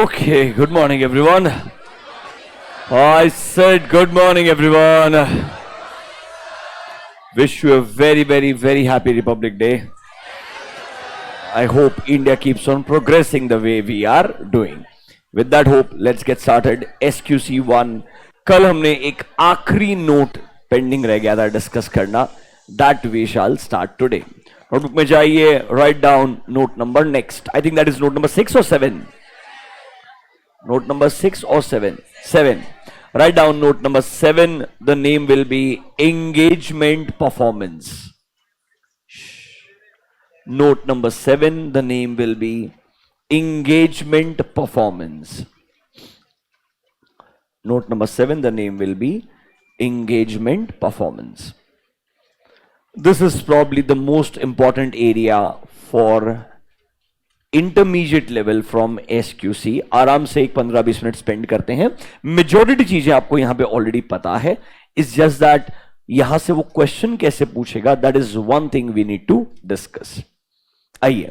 Okay, good morning everyone. I said good morning everyone. Wish you a very happy Republic Day. I hope India keeps on progressing the way we are doing. With that hope, let's get started. SQC1. कल हमने एक आखिरी note pending रह गया था discuss करना. That we shall start today. Notebook में जाइए, write down note number next. I think that is note number 6 or 7. Note number 6 or 7? 7. Write down note number 7. The name will be engagement performance. Note number 7. The name will be engagement performance. Note number 7. The name will be engagement performance. This is probably the most important area for intermediate level from SQC. आराम से एक 15-20 minute spend करते हैं. Majority चीजें आपको यहां पे already पता है. इट्स जस्ट दैट यहां से वो क्वेश्चन कैसे पूछेगा, that is one thing we need to discuss. आइए,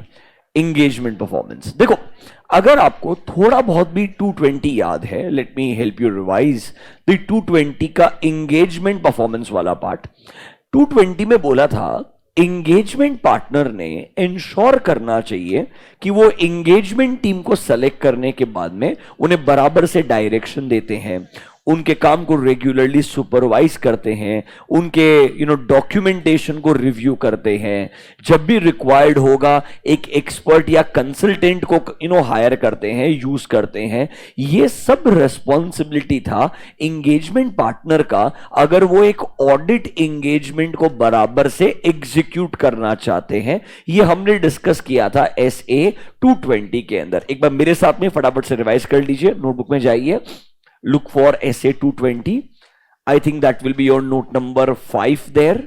एंगेजमेंट परफॉर्मेंस. देखो, अगर आपको थोड़ा बहुत भी 220 याद है, let me help you revise the 220 का एंगेजमेंट परफॉर्मेंस वाला पार्ट. 220 में बोला था एंगेजमेंट पार्टनर ने इंश्योर करना चाहिए कि वो एंगेजमेंट टीम को सेलेक्ट करने के बाद में उन्हें बराबर से डायरेक्शन देते हैं, उनके काम को रेगुलरली सुपरवाइज करते हैं, उनके डॉक्यूमेंटेशन को रिव्यू करते हैं, जब भी रिक्वायर्ड होगा एक एक्सपर्ट या कंसल्टेंट को हायर करते हैं, यूज करते हैं. ये सब रेस्पॉन्सिबिलिटी था एंगेजमेंट पार्टनर का, अगर वो एक ऑडिट एंगेजमेंट को बराबर से एग्जीक्यूट करना चाहते हैं. ये हमने डिस्कस किया था SA 220 के अंदर. एक बार मेरे साथ में फटाफट से रिवाइज कर लीजिए. नोटबुक में जाइए, look for SA 220. I think that will be your note number 5 there.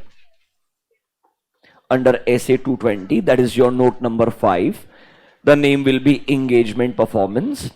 Under SA 220, that is your note number 5. The name will be engagement performance.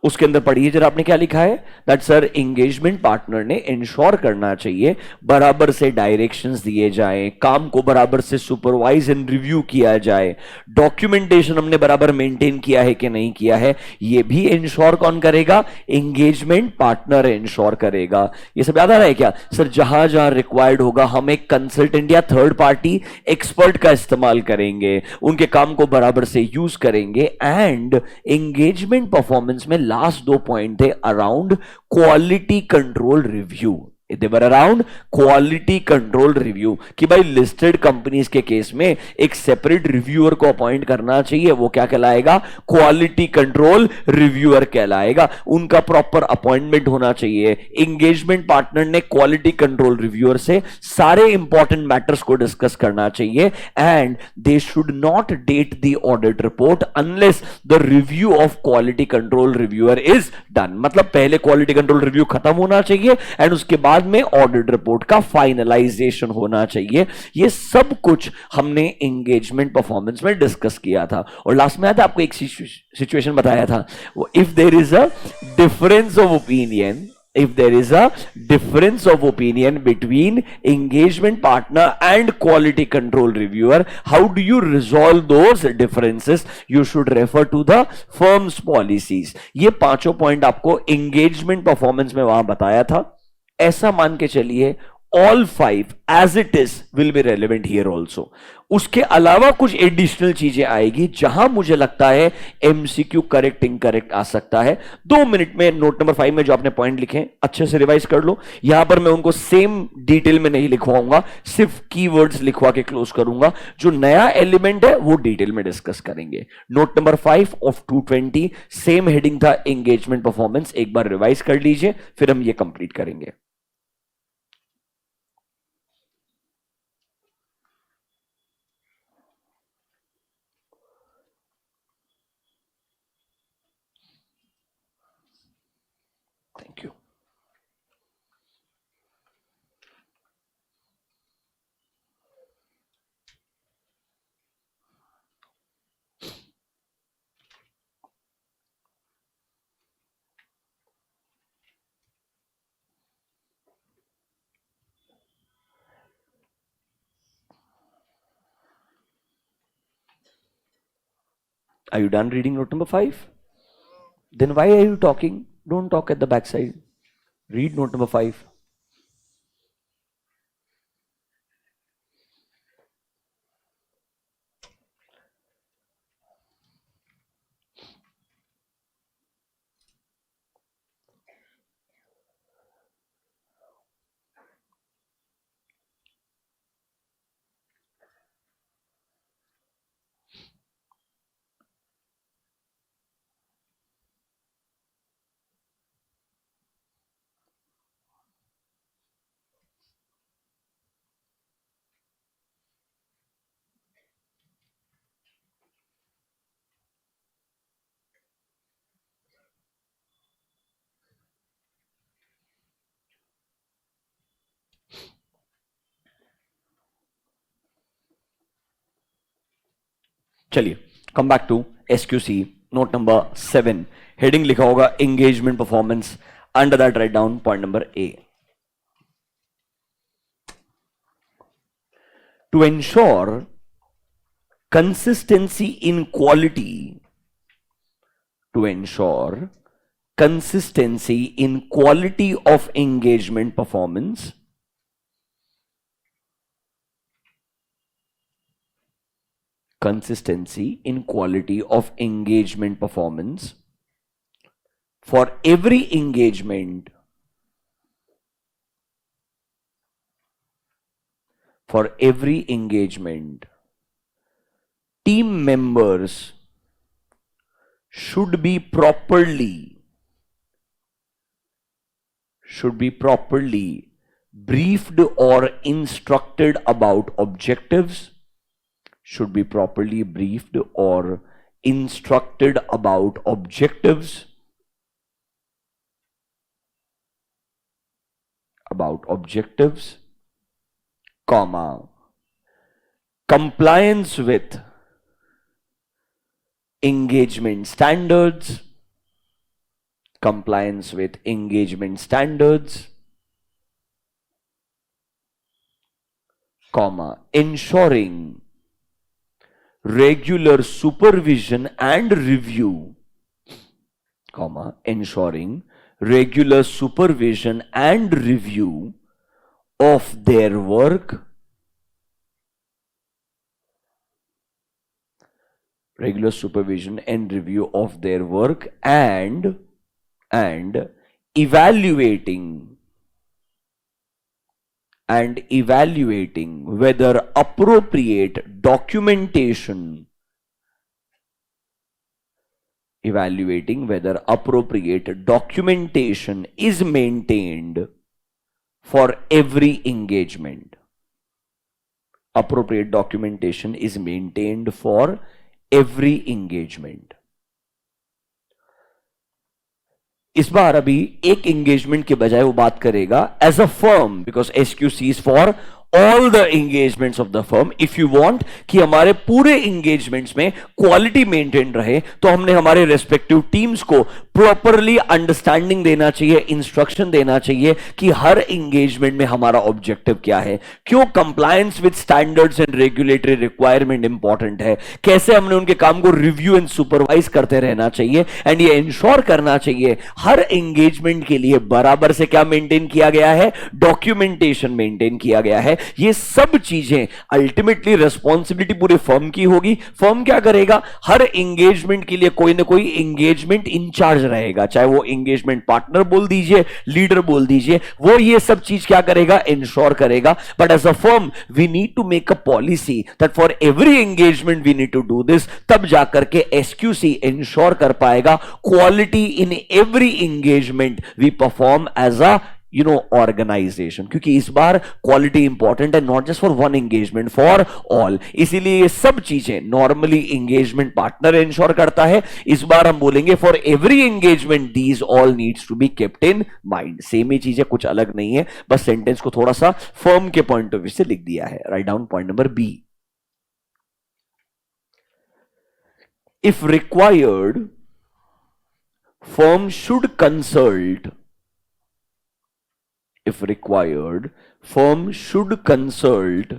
उसके अंदर पढ़िए जरा आपने क्या लिखा है. दैट सर एंगेजमेंट पार्टनर ने इंश्योर करना चाहिए बराबर से डायरेक्शंस दिए जाएं, काम को बराबर से सुपरवाइज एंड रिव्यू किया जाए, डॉक्यूमेंटेशन हमने बराबर मेंटेन किया है कि नहीं किया है, ये भी इंश्योर कौन करेगा, एंगेजमेंट पार्टनर इंश्योर करेगा. ये सब याद आ रहा है क्या सर. जहां जहां रिक्वायर्ड होगा हम एक कंसल्टेंट या थर्ड पार्टी एक्सपर्ट का इस्तेमाल करेंगे, उनके काम को बराबर से यूज करेंगे. एंड एंगेजमेंट परफॉर्मेंस में लास्ट 2 पॉइंट थे around quality control review. They were around quality control review कि भाई लिस्टेड कंपनीज के केस में एक सेपरेट रिव्यूअर को अपॉइंट करना चाहिए. वो क्या कहलाएगा, क्वालिटी कंट्रोल रिव्यूअर कहलाएगा. उनका प्रॉपर अपॉइंटमेंट होना चाहिए. एंगेजमेंट पार्टनर ने क्वालिटी कंट्रोल रिव्यूअर से सारे इंपॉर्टेंट मैटर्स को डिस्कस करना चाहिए. And they should not date the audit report unless the review of quality control reviewer is done. मतलब पहले क्वालिटी कंट्रोल रिव्यू खत्म होना चाहिए एंड उसके बाद में ऑडिट रिपोर्ट का फाइनलाइजेशन होना चाहिए. ये सब कुछ हमने एंगेजमेंट परफॉर्मेंस में डिस्कस किया था. और लास्ट में आया था आपको एक सिचुएशन बताया था, if there is a difference of opinion, if there is a difference of opinion between engagement partner and quality control reviewer, how do you resolve those differences? You should refer to the firm's policies. ये पांचों point आपको engagement performance में वहां बताया था. ऐसा मान के चलिए all 5 as it is will be relevant here also. उसके अलावा कुछ एडिशनल चीजें आएगी जहां मुझे लगता है MCQ करेक्ट इनकरेक्ट आ सकता है. 2 मिनट में नोट नंबर 5 में जो आपने पॉइंट लिखे अच्छे से रिवाइज कर लो. यहां पर मैं उनको सेम डिटेल में नहीं लिखवाऊंगा, सिर्फ कीवर्ड्स लिखवा के क्लोज करूंगा. जो नया एलिमेंट है वो डिटेल में डिस्कस करेंगे. Note number 5 of 220 same heading था एंगेजमेंट परफॉर्मेंस. एक बार रिवाइज कर लीजिए, फिर हम ये कंप्लीट करेंगे. Thank you. Are you done reading note number 5? Then why are you talking? Don't talk at the backside. Read note number 5. चलिए, कम बैक टू SQC नोट नंबर 7. हेडिंग लिखा होगा engagement performance. Under that write down point number A. To ensure consistency in quality, to ensure consistency in quality of engagement performance, consistency in quality of engagement performance for every engagement, team members should be properly briefed or instructed about objectives, should be properly briefed or instructed about objectives, comma, compliance with engagement standards, comma, ensuring regular supervision and review, comma, ensuring regular supervision and review of their work, regular supervision and review of their work, and evaluating whether appropriate documentation is maintained for every engagement. Appropriate documentation is maintained for every engagement. इस बार अभी एक engagement के बजाय वो बात करेगा as a firm, because SQC is for all the engagements of the firm. If you want कि हमारे पूरे एंगेजमेंट्स में क्वालिटी मेंटेन रहे, तो हमने हमारे रेस्पेक्टिव टीम्स को प्रॉपरली अंडरस्टैंडिंग देना चाहिए, इंस्ट्रक्शन देना चाहिए कि हर एंगेजमेंट में हमारा ऑब्जेक्टिव क्या है, क्यों compliance with standards and regulatory requirement important है, कैसे हमने उनके काम को रिव्यू एंड सुपरवाइज करते रहना चाहिए, एंड ये इंश्योर करना चाहिए हर एंगेजमेंट के लिए बराबर से क्या मेंटेन किया गया है, डॉक्यूमेंटेशन मेंटेन किया गया है. ये सब चीजें अल्टीमेटली रिस्पॉन्सिबिलिटी पूरे फर्म की होगी. फर्म क्या करेगा, हर एंगेजमेंट के लिए कोई ना कोई एंगेजमेंट इंचार्ज रहेगा, चाहे वो एंगेजमेंट पार्टनर बोल दीजिए, लीडर बोल दीजिए, वो ये सब चीज क्या करेगा, इंश्योर करेगा. But as a firm we need to make a policy that for every engagement we need to do this. तब जाकर के SQC इंश्योर कर पाएगा quality in every engagement we perform as a organisation. क्योंकि इस बार quality important है, not just for one engagement, for all. इसीलिए ये सब चीजें नॉर्मली एंगेजमेंट पार्टनर इंश्योर करता है. इस बार हम बोलेंगे for every engagement these all needs to be kept in mind. Same ही चीजें, कुछ अलग नहीं है, बस सेंटेंस को थोड़ा सा फर्म के पॉइंट ऑफ व्यू से लिख दिया है. Right down point number B. If required, firm should consult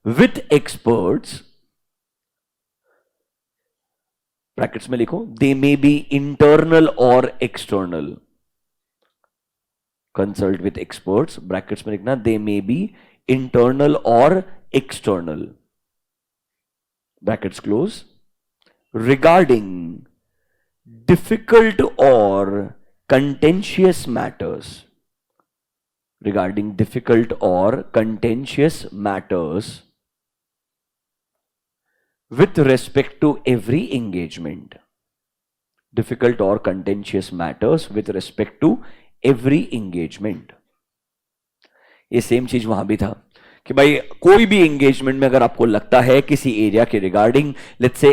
with experts brackets में लिखो, दे मे बी इंटरनल और external, consult with experts, brackets में लिखना दे मे बी इंटरनल और external, brackets close, regarding difficult or contentious matters, regarding difficult or contentious matters with respect to every engagement, difficult or contentious matters with respect to every engagement. ये same चीज वहां भी था कि भाई कोई भी एंगेजमेंट में अगर आपको लगता है किसी एरिया के रिगार्डिंग, लेट्स से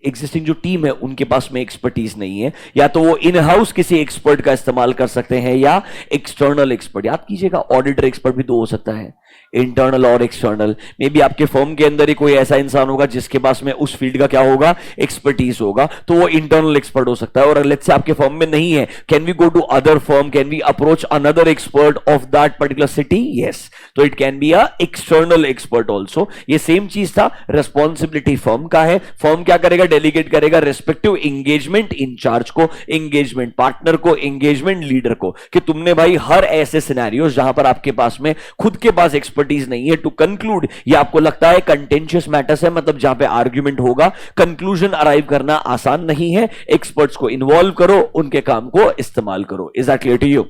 एग्जिस्टिंग जो टीम है उनके पास में एक्सपर्टीज नहीं है, या तो वो इन हाउस किसी एक्सपर्ट का इस्तेमाल कर सकते हैं या एक्सटर्नल एक्सपर्ट। याद कीजिएगा, ऑडिटर एक्सपर्ट भी दो हो सकता है, इंटरनल और एक्सटर्नल। मे बी आपके फर्म के अंदर ही कोई ऐसा इंसान होगा जिसके पास में उस फील्ड का क्या होगा, एक्सपर्टीज होगा, तो वो इंटरनल एक्सपर्ट हो सकता है। और लेट्स से आपके फर्म में नहीं है, can we go to other firm, can we approach another expert of that particular city, yes, तो it can be a external expert also. ये सेम चीज था, रेस्पॉन्सिबिलिटी फर्म का है, फर्म क्या करेगा, डेलीगेट करेगा रेस्पेक्टिव एंगेजमेंट इंचार्ज को, एंगेजमेंट पार्टनर को, एंगेजमेंट लीडर को, कि तुमने भाई हर ऐसे सिनेरियोस जहां पर आपके पास में खुद के पास एक्सपर्टीज नहीं है, टू कंक्लूड, ये आपको लगता है कंटेंशियस मैटर्स है, मतलब जहां पे आर्ग्यूमेंट होगा, कंक्लूजन अराइव करना आसान नहीं है, एक्सपर्ट्स को इन्वॉल्व करो, उनके काम को इस्तेमाल करो। Is that clear to you?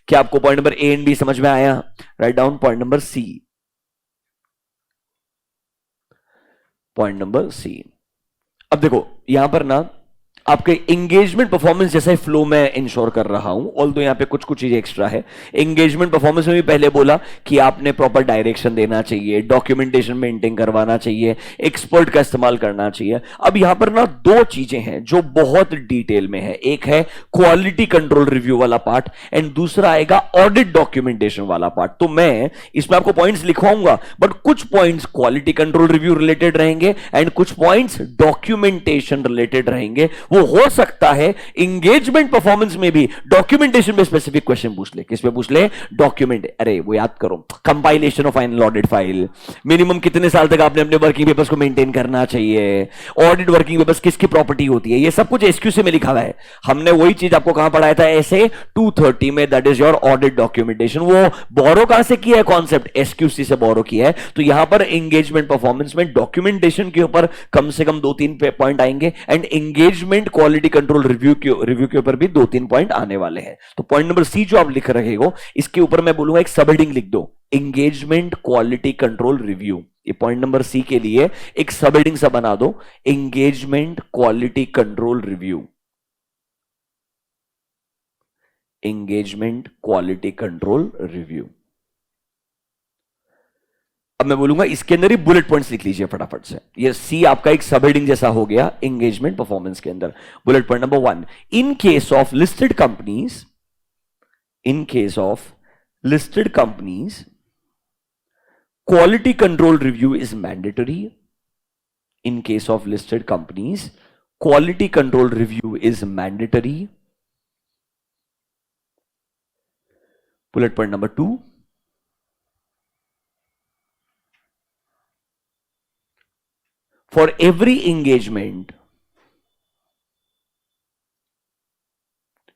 क्या आपको point number A and B समझ में आया? Write down point number C. Point number C, अब देखो यहां पर ना आपके एंगेजमेंट परफॉर्मेंस जैसा फ्लो में इंश्योर कर रहा हूं, ऑल्दो यहां पे कुछ कुछ चीजें एक्स्ट्रा है। एंगेजमेंट परफॉर्मेंस में भी पहले बोला कि आपने प्रॉपर डायरेक्शन देना चाहिए, डॉक्यूमेंटेशन मेंटेन करवाना चाहिए, एक्सपर्ट का इस्तेमाल करना चाहिए। अब यहां पर ना दो चीजें हैं जो बहुत डिटेल में है, एक है क्वालिटी कंट्रोल रिव्यू वाला पार्ट एंड दूसरा आएगा ऑडिट डॉक्यूमेंटेशन वाला पार्ट। तो मैं इसमें आपको पॉइंट्स लिखवाऊंगा, बट कुछ points quality control review related रहेंगे एंड कुछ पॉइंट्स डॉक्यूमेंटेशन रिलेटेड रहेंगे। वो हो सकता है एंगेजमेंट परफॉर्मेंस में भी डॉक्यूमेंटेशन में स्पेसिफिक क्वेश्चन पूछ ले। किस पे पूछ ले? डॉक्यूमेंट। अरे वो याद करो, compilation of final audit file, minimum कितने साल तक आपने अपने वर्किंग पेपर्स को मेंटेन करना चाहिए, ऑडिट वर्किंग पेपर्स किसकी प्रॉपर्टी होती है, ये सब कुछ एसक्यूसी में लिखा हुआ है। हमने वही चीज आपको कहां पढ़ाया था, ऐसे 230 में, that is your audit documentation. वो बोरो कहां से किया है कॉन्सेप्ट? एसक्यूसी से बोरो किया है। तो यहां पर एंगेजमेंट परफॉर्मेंस में डॉक्यूमेंटेशन के ऊपर कम से कम 2-3 पॉइंट आएंगे and engagement quality control review के ऊपर भी 2-3 पॉइंट आने वाले हैं। तो पॉइंट नंबर सी जो आप लिख रहे हो, इसके ऊपर मैं बोलूंगा एक सब हेडिंग लिख दो, एंगेजमेंट क्वालिटी कंट्रोल रिव्यू। ये पॉइंट नंबर सी के लिए एक सब हेडिंग सा बना दो, engagement quality control review, engagement quality control review. अब मैं बोलूंगा इसके अंदर ही बुलेट पॉइंट्स लिख लीजिए फटाफट से। ये सी आपका एक सब हेडिंग जैसा हो गया एंगेजमेंट परफॉर्मेंस के अंदर। Bullet point number 1, in case of listed companies, in case of listed companies quality control review is mandatory. In case of listed companies, quality control review is mandatory. Bullet point number 2, for every engagement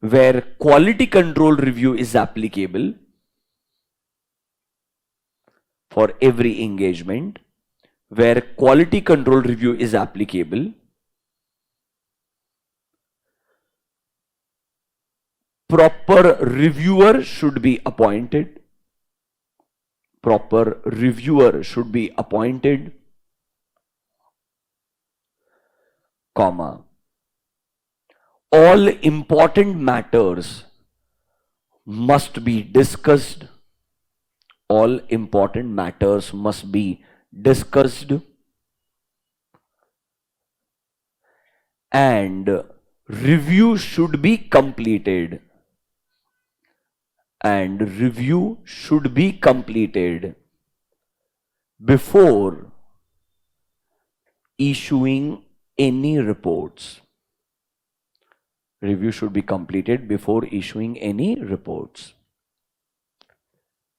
where quality control review is applicable, for every engagement where quality control review is applicable, proper reviewer should be appointed. Proper reviewer should be appointed, comma, all important matters must be discussed. All important matters must be discussed and review should be completed, and review should be completed before issuing any reports. Review should be completed before issuing any reports.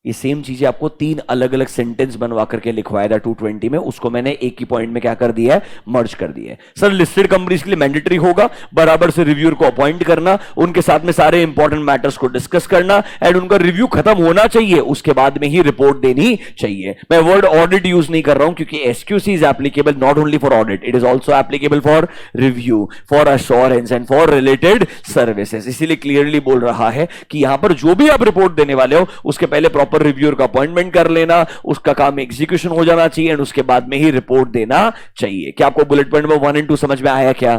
ये same चीजें आपको 3 अलग अलग sentence बनवा करके लिखवाया था 220 में, उसको मैंने एक ही पॉइंट में क्या कर दिया है, मर्ज कर दिया है। सर लिस्टेड कंपनीज के लिए मैंडेटरी होगा बराबर से रिव्यूअर को अपॉइंट करना, उनके साथ में सारे इंपॉर्टेंट मैटर्स को डिस्कस करना, एंड उनका रिव्यू खत्म होना चाहिए, उसके बाद में ही रिपोर्ट देनी चाहिए। मैं वर्ड ऑडिट यूज नहीं कर रहा हूं क्योंकि SQC is applicable not only for audit, it is also applicable for review, for assurance and for related services. इसीलिए क्लियरली बोल रहा है कि यहां पर जो भी आप रिपोर्ट देने वाले हो उसके पहले प्रॉपर रिव्यूअर का अपॉइंटमेंट कर लेना, उसका काम एग्जीक्यूशन हो जाना चाहिए एंड उसके बाद में ही रिपोर्ट देना चाहिए। क्या आपको बुलेट पॉइंट नंबर 1 एंड 2 समझ में आया क्या?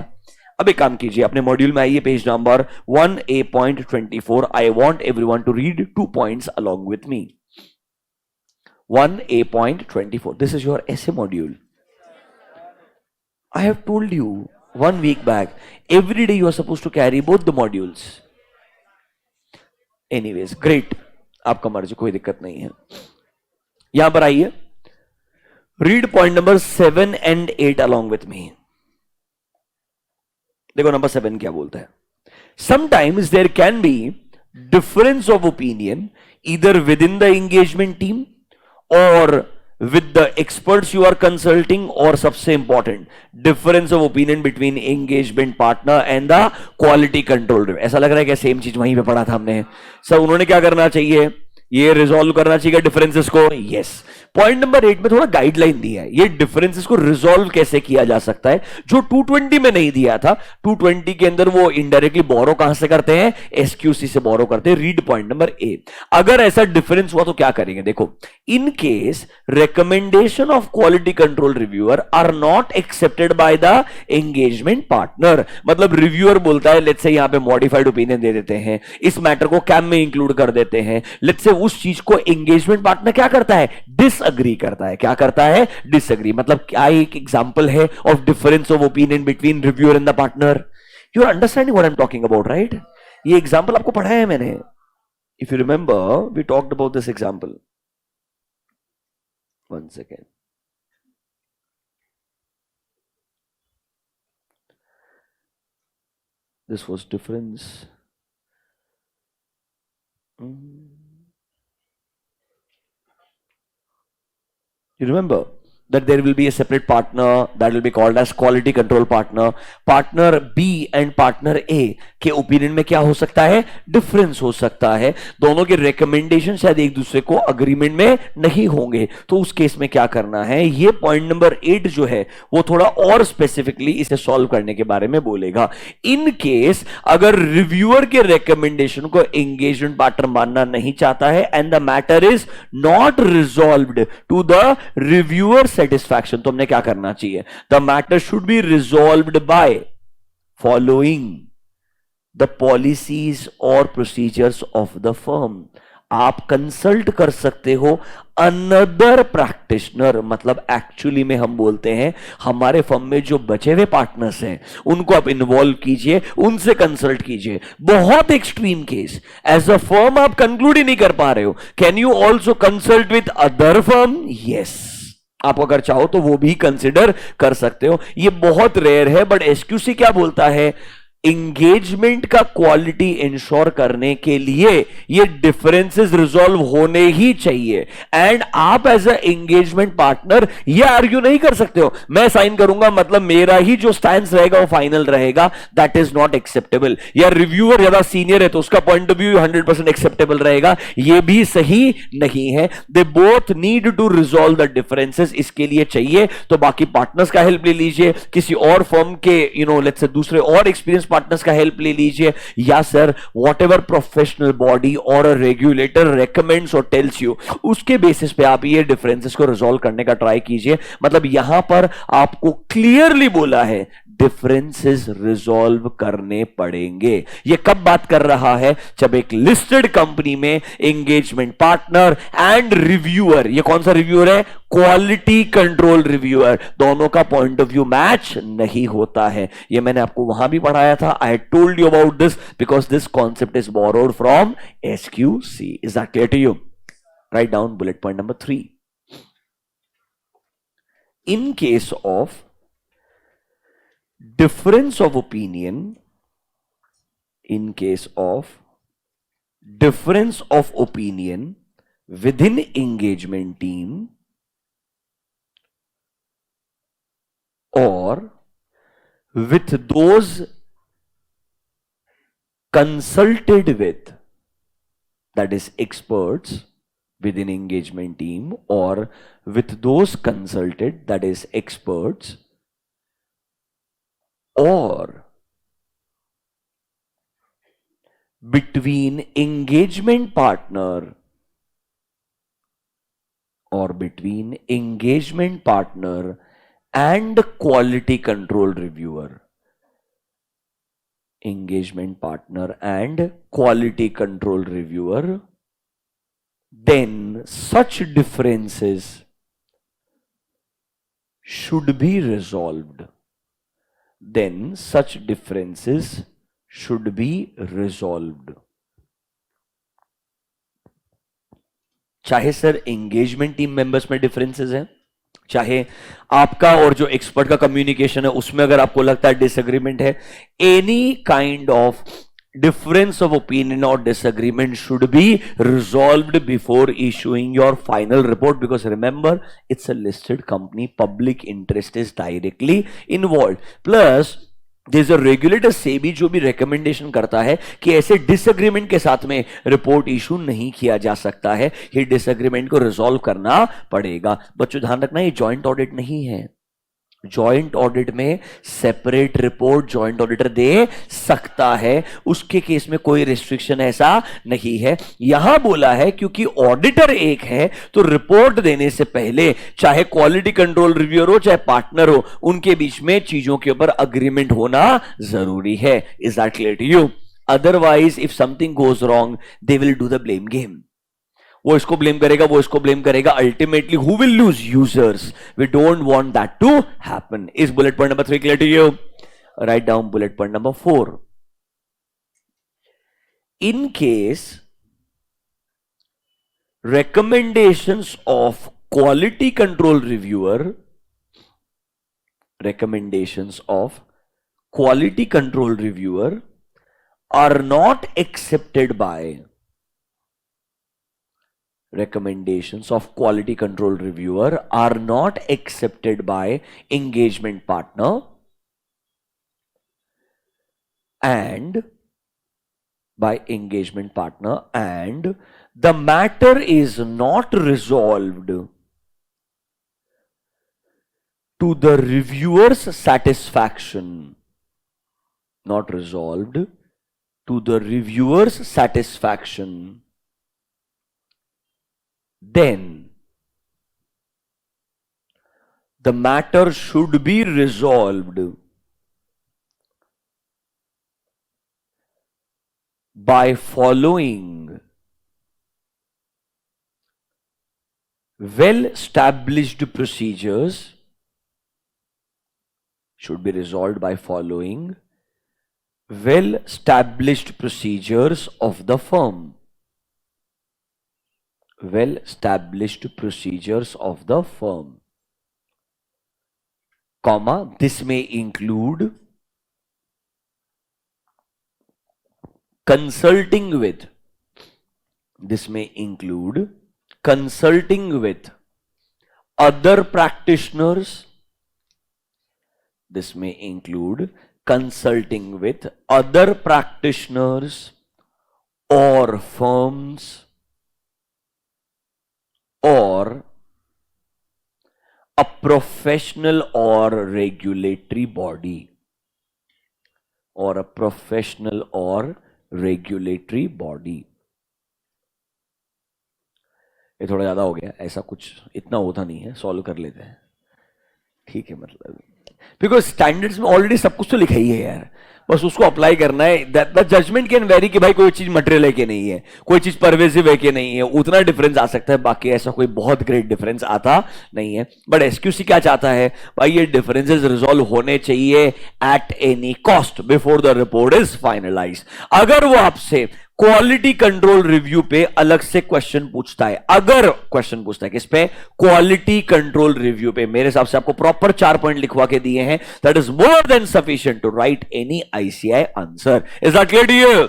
अब एक काम कीजिए, अपने मॉड्यूल में आइए, page number 1A.24। I want everyone to read 2 points along with me. 1A.24, this is your essay module. I have told you 1 week back, every day you are supposed to carry both the modules. Anyways, great, आपका मर्जी, कोई दिक्कत नहीं है। यहां पर आइए, read point number 7 and 8 along with me. देखो नंबर 7 क्या बोलता है। Sometimes there can be difference of opinion either within the engagement team और with the experts you are consulting, और सबसे important difference of opinion between engagement partner and the quality control. ऐसा लग रहा है कि सेम चीज वहीं पे पढ़ा था हमने। सर उन्होंने क्या करना चाहिए, ये रिजॉल्व करना चाहिए डिफरेंसेस को। यस, पॉइंट नंबर 8 में थोड़ा गाइडलाइन दिया है, ये डिफरेंसेस को रिजॉल्व कैसे किया जा सकता है, जो 220 में नहीं दिया था। 220 के अंदर वो इनडायरेक्टली बोरो कहां से करते हैं, एसक्यूसी से बोरो करते हैं। Read point number 8। अगर ऐसा डिफरेंस हुआ तो क्या करेंगे, देखो, in case recommendation of quality control reviewer are not accepted by the engagement partner. मतलब रिव्यूअर बोलता है, लेट्स से यहां पे मॉडिफाइड ओपिनियन दे देते हैं, इस मैटर को कैम में इंक्लूड कर देते हैं, लेट्स से उस चीज को एंगेजमेंट पार्टनर क्या करता है, डिसअग्री करता है। क्या करता है, डिसअग्री। मतलब क्या एक एग्जांपल है of difference of opinion between reviewer and the partner. You are understanding what I am talking about, right? ये एग्जांपल आपको पढ़ाया है मैंने, if you remember we talked about this example. One second, this was difference. You remember that there will be a separate partner that will be called as quality control partner. Partner B and partner A के opinion में क्या हो सकता है, difference हो सकता है। दोनों के रिकमेंडेशन शायद एक दूसरे को अग्रीमेंट में नहीं होंगे, तो उस केस में क्या करना है, ये पॉइंट नंबर 8 जो है वो थोड़ा और स्पेसिफिकली इसे सॉल्व करने के बारे में बोलेगा। इन केस अगर रिव्यूअर के रिकमेंडेशन को एंगेजमेंट पार्टनर मानना नहीं चाहता है and the matter is not resolved to the reviewer satisfaction, तो हमने क्या करना चाहिए, the matter should be resolved by following the policies और प्रोसीजर्स ऑफ द फर्म। आप कंसल्ट कर सकते हो अनदर प्रैक्टिशनर, मतलब एक्चुअली में हम बोलते हैं हमारे फर्म में जो बचे हुए पार्टनर्स हैं उनको आप इन्वॉल्व कीजिए, उनसे कंसल्ट कीजिए। बहुत extreme case, as a firm आप कंक्लूड ही नहीं कर पा रहे हो, can you also consult with other firm? Yes, आप अगर चाहो तो वो भी कंसिडर कर सकते हो। ये बहुत रेयर है, बट एसक्यूसी क्या बोलता है, इंगेजमेंट का क्वालिटी इंश्योर करने के लिए ये डिफरेंसेस रिजॉल्व होने ही चाहिए। एंड आप एज अ एंगेजमेंट पार्टनर ये आर्ग्यू नहीं कर सकते हो, मैं साइन करूंगा मतलब मेरा ही जो स्टैंड रहेगा वो फाइनल रहेगा, दैट इज नॉट एक्सेप्टेबल। या रिव्यूअर ज्यादा सीनियर है तो उसका पॉइंट ऑफ व्यू 100% एक्सेप्टेबल रहेगा, ये भी सही नहीं है। They both need to resolve the differences, इसके लिए चाहिए तो बाकी पार्टनर्स का हेल्प ले लीजिए, किसी और फर्म के लेट्स से दूसरे और एक्सपीरियंस पार्टनर्स का हेल्प ले लीजिए, या सर व्हाटएवर प्रोफेशनल बॉडी और रेगुलेटर रेकमेंड्स और टेल्स यू, उसके बेसिस पे आप ये डिफरेंसेस को रिजॉल्व करने का ट्राई कीजिए। मतलब यहां पर आपको क्लियरली बोला है डिफरेंसेस रिजॉल्व करने पड़ेंगे। ये कब बात कर रहा है, जब एक लिस्टेड कंपनी में एंगेजमेंट पार्टनर एंड रिव्यूअर, ये कौन सा रिव्यूअर है, क्वालिटी कंट्रोल रिव्यूअर, दोनों का पॉइंट ऑफ व्यू मैच नहीं होता है। ये मैंने आपको वहां भी पढ़ाया था, I told you about this because this concept is borrowed from SQC. Is that clear to you? Right down bullet point number 3। In case of difference of opinion, in case of difference of opinion within engagement team or with those consulted with, that is experts within engagement team or with those consulted, that is experts, or between engagement partner and quality control reviewer. Engagement partner and quality control reviewer, then such differences should be resolved. Then such differences should be resolved. चाहे sir engagement team members में differences हैं, चाहे आपका और जो expert का communication है उसमें अगर आपको लगता है डिसएग्रीमेंट है, any kind of difference of opinion or disagreement should be resolved before issuing your final report, because remember, it's a listed company, public interest is directly involved. Plus there is a regulator SEBI जो भी recommendation करता है कि ऐसे disagreement के साथ में report issue नहीं किया जा सकता है, ये disagreement को resolve करना पड़ेगा. बच्चों ध्यान रखना, ये joint audit नहीं है. जॉइंट ऑडिट में सेपरेट रिपोर्ट जॉइंट ऑडिटर दे सकता है, उसके केस में कोई रिस्ट्रिक्शन ऐसा नहीं है. यहां बोला है क्योंकि ऑडिटर एक है तो रिपोर्ट देने से पहले चाहे क्वालिटी कंट्रोल रिव्यूअर हो चाहे पार्टनर हो, उनके बीच में चीजों के ऊपर अग्रीमेंट होना जरूरी है. Is that clear to you? Otherwise if something goes wrong they will do the blame game. वो इसको ब्लेम करेगा, वो इसको ब्लेम करेगा, ultimately who will lose? Users. We don't want that to happen. Is bullet point number 3 clear to you? Right down bullet point number 4. In case recommendations of quality control reviewer are not accepted by engagement partner and the matter is not resolved to the reviewer's satisfaction, then the matter should be resolved by following well-established procedures of the firm. Comma, this may include consulting with other practitioners, or firms or a professional or regulatory body, ये थोड़ा ज्यादा हो गया, ऐसा कुछ इतना होता नहीं है, सॉल्व कर लेते हैं, ठीक है. मतलब बिकॉज स्टैंडर्ड्स में ऑलरेडी सब कुछ तो लिखा ही है यार, बस उसको अप्लाई करना है. द जजमेंट कैन वेरी कि भाई कोई चीज मटेरियल है कि नहीं है, कोई चीज परवेसिव है कि नहीं है, उतना डिफरेंस आ सकता है, बाकी ऐसा कोई बहुत ग्रेट डिफरेंस आता नहीं है. बट एसक्यूसी क्या चाहता है भाई, ये डिफरेंसेस रिजॉल्व होने चाहिए at any cost before the report is finalize. अगर वो आपसे क्वालिटी कंट्रोल रिव्यू पे अलग से क्वेश्चन पूछता है, किस पे? क्वालिटी कंट्रोल रिव्यू पे, मेरे हिसाब से आपको प्रॉपर 4 पॉइंट लिखवा के दिए हैं. That is more than sufficient to write any ICI answer. Is that clear to you?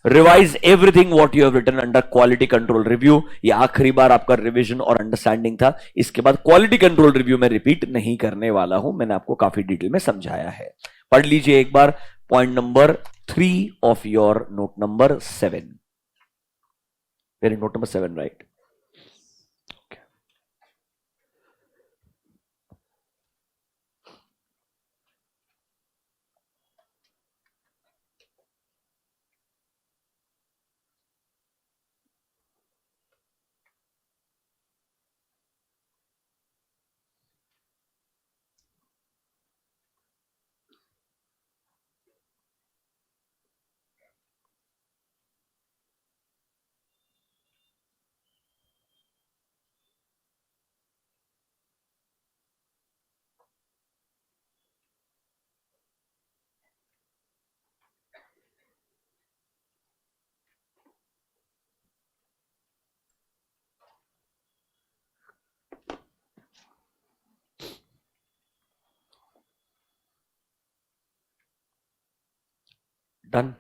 Revise everything what you have written under quality control review. ये आखिरी बार आपका रिवीजन और अंडरस्टैंडिंग था, इसके बाद क्वालिटी कंट्रोल रिव्यू में रिपीट नहीं करने वाला हूं, मैंने आपको काफी डिटेल में समझाया है। पढ़ लीजिए एक बार point number 3 of your note number 7। Very note number 7, right? Done.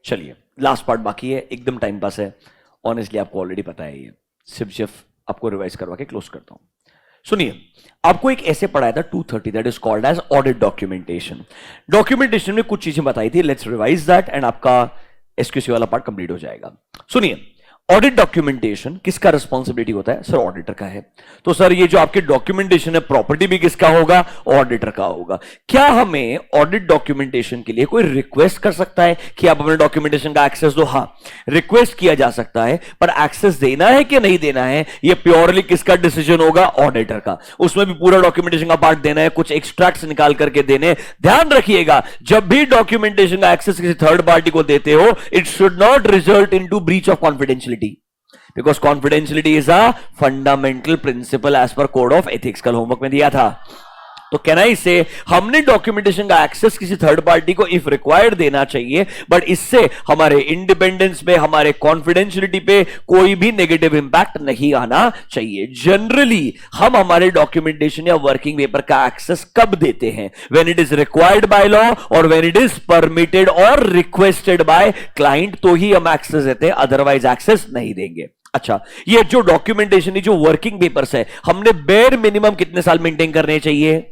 चलिए लास्ट पार्ट बाकी है, एकदम टाइम पास है, ऑनेस्टली आपको ऑलरेडी पता है, ये सिर्फ आपको रिवाइज करवा के क्लोज करता हूं। सुनिए, आपको एक ऐसे पढ़ाया था 230 that is called as audit documentation. Documentation में कुछ चीजें बताई थी, लेट्स रिवाइज दैट एंड आपका एसक्यूसी वाला पार्ट कंप्लीट हो जाएगा। सुनिए, ऑडिट डॉक्यूमेंटेशन किसका रिस्पॉन्सिबिलिटी होता है? सर ऑडिटर का है। तो सर ये जो आपके डॉक्यूमेंटेशन है प्रॉपर्टी भी किसका होगा? ऑडिटर का होगा। क्या हमें ऑडिट डॉक्यूमेंटेशन के लिए कोई रिक्वेस्ट कर सकता है कि आप अपने डॉक्यूमेंटेशन का एक्सेस दो? हाँ, रिक्वेस्ट किया जा सकता है, पर एक्सेस देना है कि नहीं देना है ये प्योरली किसका डिसीजन होगा? ऑडिटर का। उसमें भी पूरा डॉक्यूमेंटेशन का पार्ट देना है, कुछ एक्सट्रैक्ट्स निकाल करके देने। ध्यान रखिएगा, जब भी डॉक्यूमेंटेशन का एक्सेस किसी थर्ड पार्टी को देते हो, it should not result into breach of confidentiality, because confidentiality is a fundamental principle as per code of ethics। कल होमवर्क में दिया था। तो कहना इसे हमने डॉक्यूमेंटेशन का एक्सेस किसी थर्ड पार्टी को इफ रिक्वायर्ड देना चाहिए, बट इससे हमारे इंडिपेंडेंस पे, हमारे कॉन्फिडेंशियलिटी पे कोई भी नेगेटिव इंपैक्ट नहीं आना चाहिए। जनरली हम हमारे डॉक्यूमेंटेशन या वर्किंग पेपर का एक्सेस कब देते हैं? When it is required by law और व्हेन इट इज परमिटेड और रिक्वेस्टेड बाय क्लाइंट, तो ही हम एक्सेस देते हैं, अदरवाइज एक्सेस नहीं देंगे। अच्छा, ये जो डॉक्यूमेंटेशन, ये जो वर्किंग पेपर्स है, हमने बेयर मिनिमम कितने साल मेंटेन करने चाहिए?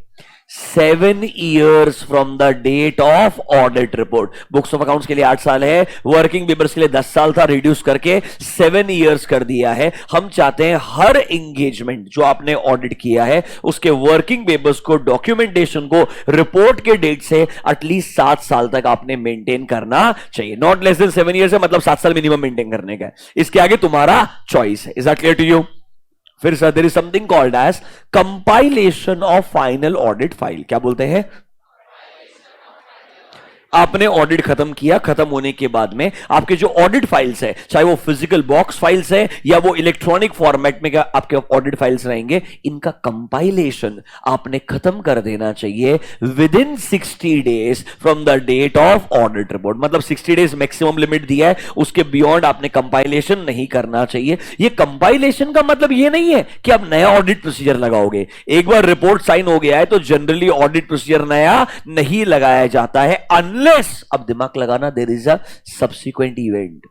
7 years from the date of audit report. Books of accounts के लिए 8 साल है, वर्किंग पेपर्स के लिए 10 साल था, रिड्यूस करके 7 years कर दिया है। हम चाहते हैं हर एंगेजमेंट जो आपने ऑडिट किया है उसके वर्किंग पेपर्स को, डॉक्यूमेंटेशन को रिपोर्ट के डेट से एटलीस्ट 7 साल तक आपने मेंटेन करना चाहिए। नॉट लेस देन 7 years है, मतलब 7 साल मिनिमम मेंटेन करने का है। इसके आगे तुम्हारा चॉइस है। Is that clear to you? फिर sir there is something called as compilation of final audit file. क्या बोलते हैं? आपने ऑडिट खत्म किया, खत्म होने के बाद में आपके जो ऑडिट फाइल्स है, चाहे वो फिजिकल बॉक्स फाइल्स है या वो इलेक्ट्रॉनिक फॉर्मेट में आपके ऑडिट फाइल्स रहेंगे, इनका कंपाइलेशन आपने खत्म कर देना चाहिए within 60 days from the date of audit report. मतलब 60 days मैक्सिमम लिमिट दिया है, उसके बियॉन्ड आपने कंपाइलेशन नहीं करना चाहिए। ये कंपाइलेशन का मतलब ये नहीं है कि आप नया ऑडिट प्रोसीजर लगाओगे। एक बार रिपोर्ट साइन हो गया है तो जनरली ऑडिट प्रोसीजर नया नहीं लगाया जाता है, अब दिमाग लगाना, there is a subsequent event.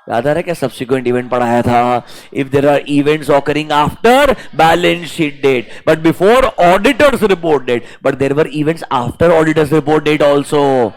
याद आ रहा है क्या सब्सिक्वेंट इवेंट पढ़ाया था? If there are events occurring after balance sheet date but before auditors report date, but there were events after auditors report date also.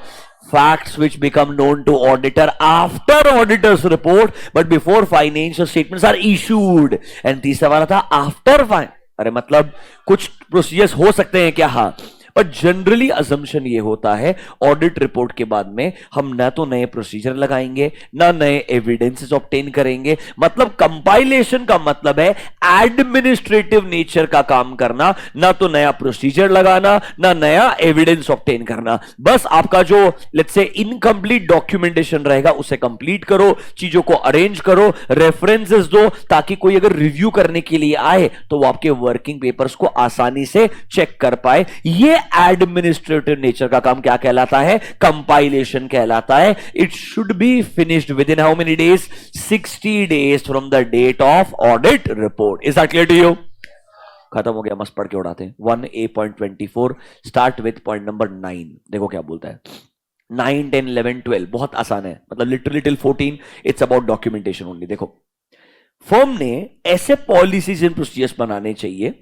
Facts which become known to auditor after auditor's report but before financial statements are issued। and तीसरा वाला था after fine। अरे मतलब कुछ procedures हो सकते हैं क्या? हाँ, पर जनरली अजम्पशन ये होता है ऑडिट रिपोर्ट के बाद में हम ना तो नए प्रोसीजर लगाएंगे ना नए एविडेंसेस ऑब्टेन करेंगे। मतलब कंपाइलेशन का मतलब है एडमिनिस्ट्रेटिव नेचर का काम करना, ना तो नया प्रोसीजर लगाना ना नया एविडेंस ऑब्टेन करना। बस आपका जो लेट्स से इनकम्प्लीट डॉक्यूमेंटेशन रहेगा उसे कंप्लीट करो, चीजों को अरेंज करो, रेफरेंसेस दो, ताकि कोई अगर रिव्यू करने के लिए आए तो वो आपके वर्किंग पेपर्स को आसानी से चेक कर पाए। ये एडमिनिस्ट्रेटिव नेचर का काम क्या कहलाता है? कंपाइलेशन कहलाता है। It should be finished within how many days? 60 days from the date of audit report. Is that clear to you? खत्म हो गया, मस्त पढ़ के उड़ाते हैं। 1A.24 start with point number 9। देखो क्या बोलता है। 9, 10, 11, 12 बहुत आसान है, मतलब literally till 14 it's about documentation only. देखो, फर्म ने ऐसे पॉलिसीज एंड प्रोसीजर्स बनाने चाहिए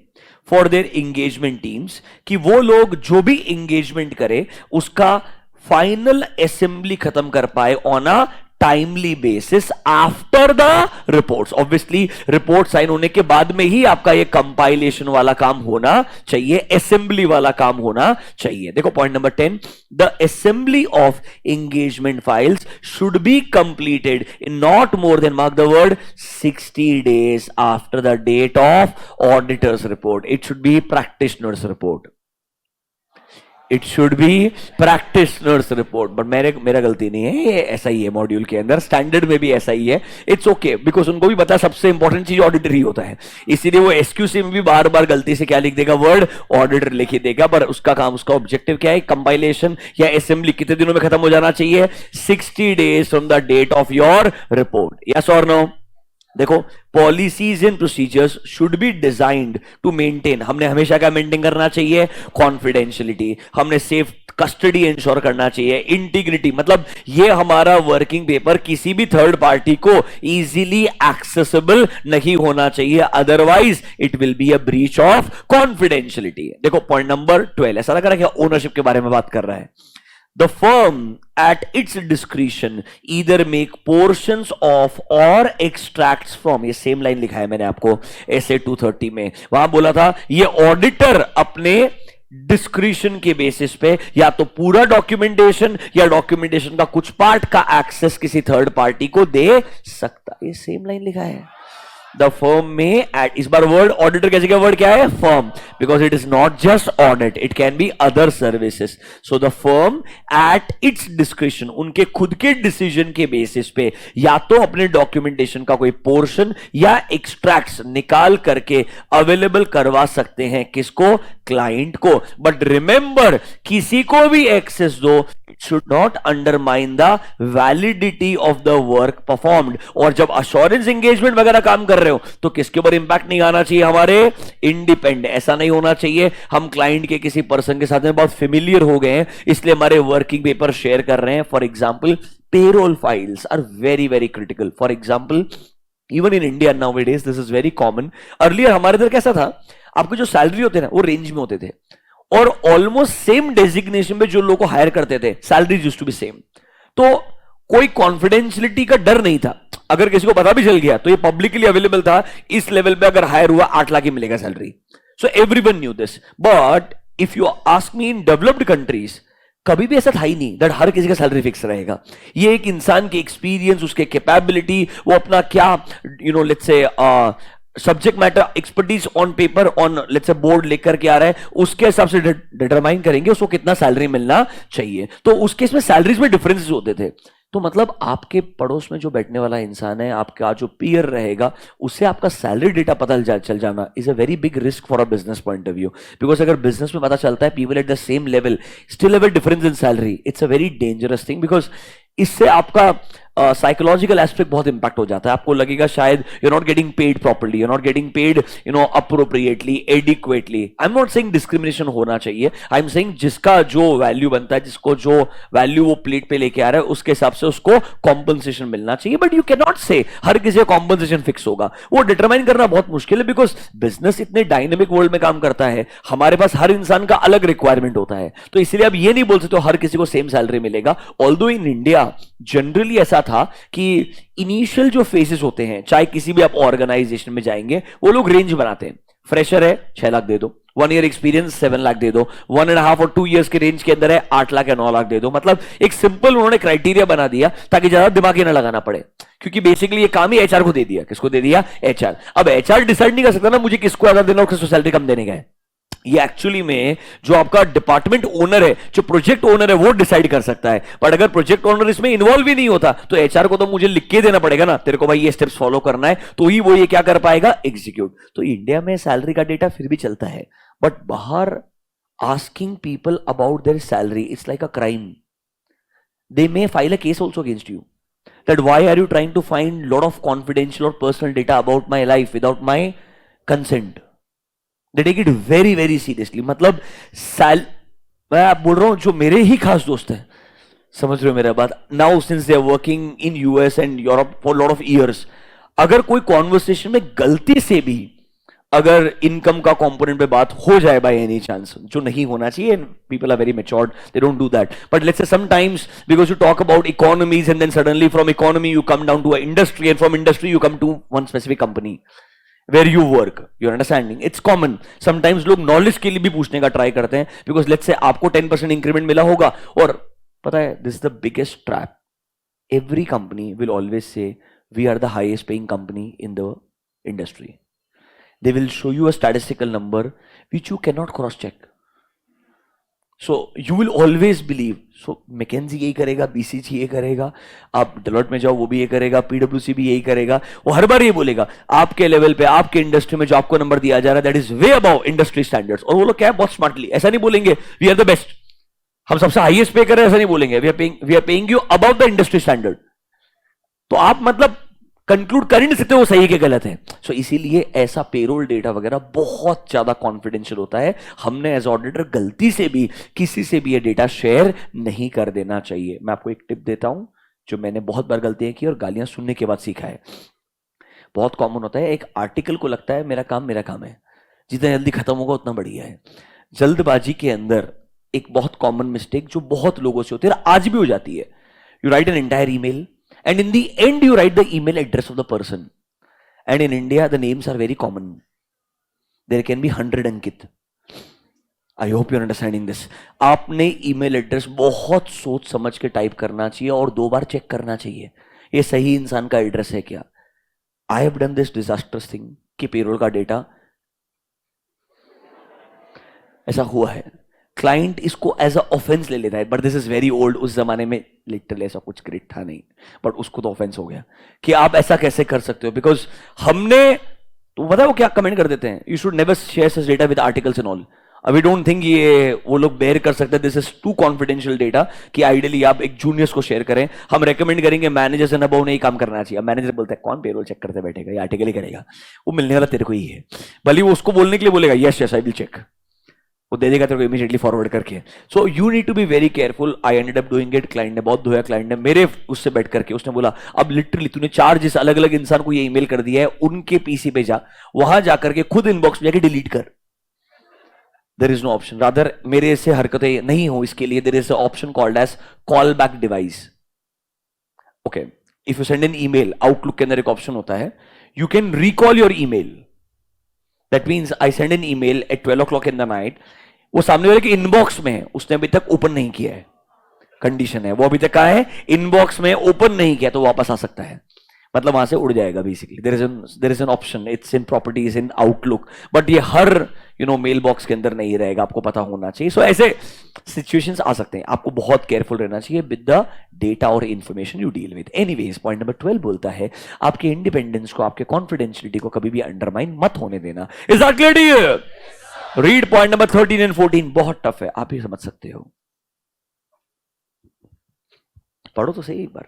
फॉर देयर एंगेजमेंट टीम्स कि वो लोग जो भी एंगेजमेंट करे उसका फाइनल असेंबली खत्म कर पाए on a timely basis after the reports. Obviously report sign होने के बाद में ही आपका ये कंपाइलेशन वाला काम होना चाहिए, असेंबली वाला काम होना चाहिए। देखो point number 10, the assembly of engagement files should be completed in not more than, mark the word, 60 days after the date of auditors report. It should be practitioners report, it should be practitioners report. But मेरा गलती नहीं है, ये ऐसा ही है module के अंदर, standard में भी ऐसा ही है। इट्स ओके, बिकॉज उनको भी पता है सबसे इंपॉर्टेंट चीज ऑडिटर ही होता है, इसीलिए वो एसक्यूसी में भी बार बार गलती से क्या लिख देगा, वर्ड ऑडिटर लिख ही देगा। पर उसका काम, उसका ऑब्जेक्टिव क्या है, कंपाइलेशन या असेंबली कितने दिनों में खत्म हो जाना चाहिए, 60 days from the date of your report. Yes और नो? देखो, policies and procedures should be designed to maintain, हमने हमेशा क्या मेंटेन करना चाहिए, कॉन्फिडेंशियलिटी, हमने सेफ कस्टडी इंश्योर करना चाहिए, इंटीग्रिटी, मतलब ये हमारा वर्किंग पेपर किसी भी थर्ड पार्टी को इजीली एक्सेसिबल नहीं होना चाहिए, otherwise it will be a breach of confidentiality. देखो पॉइंट नंबर 12, ऐसा लग रहा है कि ओनरशिप के बारे में बात कर रहा है। The firm at its discretion either make portions of or extracts from, ये सेम लाइन लिखा है मैंने आपको ऐसे 230 में, वहां बोला था ये ऑडिटर अपने डिस्क्रिशन के बेसिस पे या तो पूरा डॉक्यूमेंटेशन या डॉक्यूमेंटेशन का कुछ पार्ट का एक्सेस किसी थर्ड पार्टी को दे सकता, ये सेम लाइन लिखा है। द फर्म में एट, इस बार वर्ड ऑडिटर की जगह वर्ड क्या है, firm, because it is not just audit, it can B other services. So the firm at its description, उनके खुद के डिसीजन के बेसिस पे या तो अपने डॉक्यूमेंटेशन का कोई पोर्शन या एक्सट्रैक्ट्स निकाल करके अवेलेबल करवा सकते हैं, किसको, क्लाइंट को। बट रिमेंबर, किसी को भी एक्सेस दो, it should not undermine the validity of the work performed. और जब अश्योरेंस एंगेजमेंट वगैरह काम कर रहे हो तो किसके ऊपर इंपैक्ट नहीं आना चाहिए, हमारे इंडिपेंडेंट। ऐसा नहीं होना चाहिए हम क्लाइंट के किसी पर्सन के साथ में बहुत फेमिलियर हो गए हैं इसलिए हमारे वर्किंग पेपर शेयर कर रहे हैं। For example, payroll files are very very critical. For example, even in India nowadays this is very common. Earlier हमारे इधर कैसा था, आपको जो सैलरी होते हैं ना वो रेंज में होते थे और ऑलमोस्ट सेम डेजिग्नेशन पे जो लोगों को हायर करते थे salaries used to be same, तो कोई कॉन्फिडेंशियलिटी का डर नहीं था। अगर किसी को पता भी चल गया तो ये पब्लिकली अवेलेबल था, इस लेवल पे अगर हायर हुआ 8 लाख ही मिलेगा salary. So everyone new this. But if you ask me, in developed countries कभी भी ऐसा था ही नहीं दैट हर किसी का सैलरी फिक्स रहेगा। ये एक इंसान की एक्सपीरियंस, उसके कैपेबिलिटी, वो अपना क्या let's say subject matter expertise on paper, on let's say board लेकर के आ रहा है, उसके हिसाब से डिटरमाइन करेंगे उसको कितना सैलरी मिलना चाहिए। तो उस केस में सैलरीज में डिफरेंसेस होते थे। तो मतलब आपके पड़ोस में जो बैठने वाला इंसान है, आपका जो पीयर रहेगा, उससे आपका सैलरी डेटा पता चल जाना is a very big risk for a business point of view. Because अगर बिजनेस में पता चलता है people at the same level still have a difference in salary, it's a very dangerous thing. Because इससे आपका साइकोलॉजिकल एस्पेक्ट बहुत impact हो जाता है। आपको लगेगा शायद you not getting paid properly, you not getting paid appropriately, adequately. I am not saying discrimination होना चाहिए, आई एम सेइंग जिसका जो वैल्यू बनता है, जिसको जो वैल्यू वो प्लेट पे लेके आ रहा है, उसके हिसाब से उसको कॉम्पनसेशन मिलना चाहिए। बट यू कैन नॉट से हर किसी का कॉम्पनसेशन फिक्स होगा, वो डिटरमाइन करना बहुत मुश्किल है। बिकॉज बिजनेस इतने डायनेमिक वर्ल्ड में काम करता है, हमारे पास हर इंसान का अलग रिक्वायरमेंट होता है, तो इसलिए आप ये नहीं बोल सकते हर किसी को सेम सैलरी मिलेगा। ऑल्दो इन इंडिया जनरली ऐसा था कि इनिशियल जो फेजेस होते हैं, चाहे किसी भी आप ऑर्गेनाइजेशन में जाएंगे, वो लोग रेंज बनाते हैं। फ्रेशर है 6 लाख दे दो, 1 ईयर एक्सपीरियंस 7 लाख दे दो, 1.5 और 2 इयर्स के रेंज के अंदर है 8 लाख या 9 लाख दे दो। मतलब एक सिंपल उन्होंने क्राइटेरिया बना दिया ताकि ज्यादा दिमाग ही ना लगाना पड़े, क्योंकि बेसिकली ये काम ही एचआर को दे दिया। किसको दे दिया? एचआर। अब एचआर डिसाइड नहीं कर सकता ना मुझे किसको ज्यादा देना और किसको सैलरी कम देने का है। ये एक्चुअली में जो आपका डिपार्टमेंट ओनर है, जो प्रोजेक्ट ओनर है, वो डिसाइड कर सकता है। बट अगर प्रोजेक्ट ओनर इसमें इन्वॉल्व ही नहीं होता तो एचआर को तो मुझे लिख के देना पड़ेगा ना, तेरे को भाई ये स्टेप्स फॉलो करना है, तो ही वो ये क्या कर पाएगा, एग्जीक्यूट। तो इंडिया में सैलरी का डेटा फिर भी चलता है, बट बाहर asking people about their salary it's like a crime. They may file a case also against you that why are you trying to find lot of confidential or personal data about my life without my consent. They take it very seriously. मतलब मैं बोल रहा हूं जो मेरे ही खास दोस्त हैं, समझ रहे हो मेरा बात? Now since they are working in US and Europe for lot of years, अगर कोई कॉन्वर्सेशन में गलती से भी अगर इनकम का कंपोनेंट पे बात हो जाए बाय एनी चांस, जो नहीं होना चाहिए, people are very matured, they don't do that, but let's say sometimes because you talk about economies and then suddenly from economy you come down to a industry and from industry you come to one specific company where you work, your understanding? It's common. Sometimes लोग knowledge के लिए भी पूछने का try करते हैं, because let's say आपको 10% increment मिला होगा, और पता है this is the biggest trap, every company will always say we are the highest paying company in the industry. They will show you a statistical number which you cannot cross check, so you will always believe, so McKinsey यही करेगा, BCG ये करेगा, आप Deloitte में जाओ वो भी ये करेगा, PwC भी यही करेगा, वो हर बार ये बोलेगा आपके लेवल पे आपके इंडस्ट्री में जो आपको नंबर दिया जा रहा है that is way above industry standards, और वो लोग क्या है बहुत स्मार्टली ऐसा नहीं बोलेंगे वी आर द बेस्ट, हम सबसे हाईएस्ट पे कर रहे हैं, ऐसा नहीं बोलेंगे, we are paying you about the industry standard. तो आप मतलब कंक्लूड कर ही नहीं सकते वो सही के गलत है। सो इसीलिए ऐसा पेरोल डेटा वगैरह बहुत ज्यादा कॉन्फिडेंशियल होता है, हमने एज ऑडिटर गलती से भी किसी से भी ये डेटा शेयर नहीं कर देना चाहिए। मैं आपको एक टिप देता हूं जो मैंने बहुत बार गलतियां की और गालियां सुनने के बाद सीखा है। बहुत कॉमन होता है, एक आर्टिकल को लगता है मेरा काम है, जितना जल्दी खत्म होगा उतना बढ़िया है। जल्दबाजी के अंदर एक बहुत कॉमन मिस्टेक जो बहुत लोगों से होती है, आज भी हो जाती है, you write an entire email and in the end you write the email address of the person, and in India the names are very common, there can be 100 Ankit. I hope you are understanding this. आपने email address बहुत सोच समझ के type करना चाहिए और 2 बार check करना चाहिए ये सही इंसान का एड्रेस है क्या। I have done this disasters thing कि पेरोल का डेटा ऐसा हुआ है, क्लाइंट इसको एज अ ऑफेंस ले लेता है, but this is very old, उस जमाने में लिटरली ऐसा कुछ ग्रेट था नहीं, बट उसको तो ऑफेंस हो गया कि आप ऐसा कैसे कर सकते हो, बिकॉज हमने तो पता है वो क्या कमेंट कर देते हैं, you should never share such data with articles and all. अभी डोंट थिंक ये वो लोग बेयर कर सकते हैं, this is too confidential data कि आइडियली आप एक जूनियर्स को शेयर करें। हम रेकमेंड करेंगे मैनेजर्स एंड अबव ने ही काम करना चाहिए। मैनेजर बोलता है कौन पेरोल चेक करते बैठेगा, ये आर्टिकल ही करेगा, वो मिलने वाला तेरे को ही है, भले वो उसको बोलने के लिए बोलेगा yes yes I will check, वो दे देगा तेरे को इमीडिएटली फॉरवर्ड करके। So you need to be very careful. I ended up doing it, client ने बहुत धोया, क्लाइंट ने मेरे उससे बैठ करके उसने बोला अब लिटरली तूने 4 जिस अलग अलग इंसान को ये ईमेल कर दिया है उनके पीसी पे जा, वहां जाकर के खुद इनबॉक्स में जाके डिलीट कर। There is no option, rather मेरे से हरकतें नहीं हो इसके लिए there is a option called as call back device. Okay, if you send an email, Outlook के अंदर एक ऑप्शन होता है, you can recall your email. That means I send an email at 12 o'clock in the night, वो सामने वाले के inbox में है, उसने अभी तक ओपन नहीं किया है, कंडीशन है वो अभी तक कहा है इनबॉक्स में ओपन नहीं किया, तो वापस आ सकता है, मतलब वहां से उड़ जाएगा basically. There is an option, it's in properties in Outlook, but ये हर मेल बॉक्स के अंदर नहीं रहेगा, आपको पता होना चाहिए। सो ऐसे सिचुएशंस आ सकते हैं, आपको बहुत केयरफुल रहना चाहिए विद द डेटा और information you deal with. Anyways, point number 12 बोलता है आपके इंडिपेंडेंस को, आपके कॉन्फिडेंशियलिटी को कभी भी अंडरमाइन मत होने देना। Is that clear to you? Read point number 13 and 14, बहुत टफ है, आप ही समझ सकते हो, पढ़ो तो सही एक बार।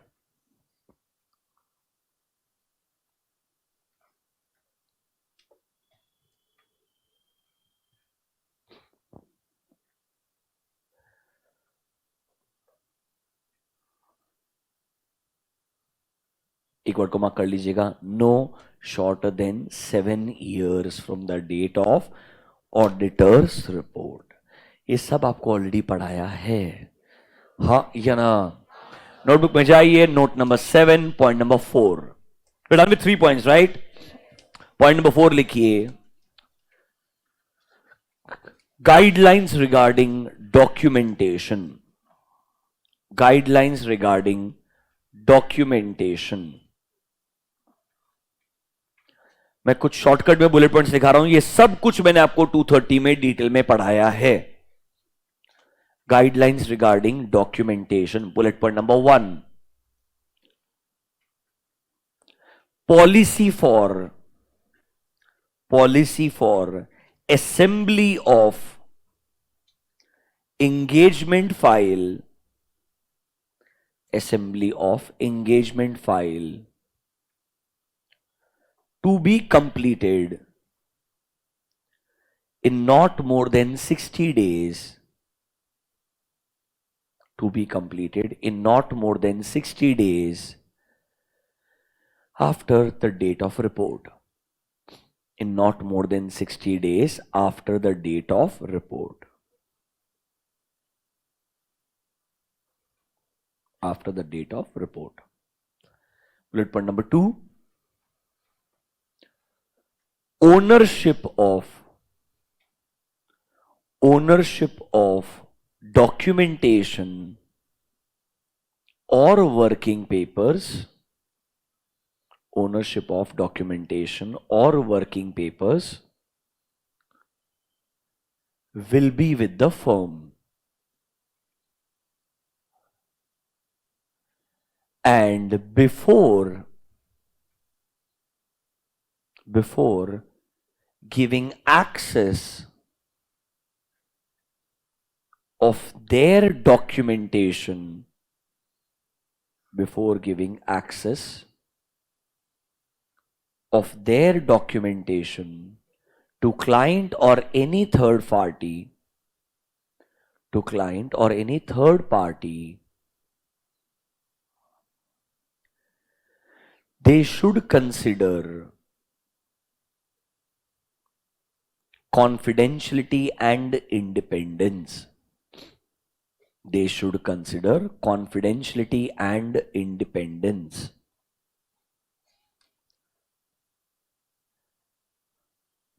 एक वर्ड को मार्क कर लीजिएगा, no shorter than 7 years from the date of auditors report. ये सब आपको ऑलरेडी पढ़ाया है, हाँ या ना? नोटबुक में जाइए, note number 7, point number 4। We're done with 3 points, right? Point number 4 लिखिए, guidelines regarding documentation. Guidelines regarding documentation. मैं कुछ शॉर्टकट में बुलेट पॉइंट्स दिखा रहा हूं, ये सब कुछ मैंने आपको 230 में डिटेल में पढ़ाया है। Guidelines regarding documentation, bullet point number 1, policy for assembly of engagement file, assembly of engagement file to be completed in not more than 60 days, to be completed in not more than 60 days after the date of report. In not more than 60 days after the date of report. After the date of report. Bullet point number 2. Ownership of documentation or working papers. Ownership of documentation or working papers will be with the firm. And before giving access of their documentation, before giving access of their documentation to client or any third party, they should consider confidentiality and independence. They should consider confidentiality and independence.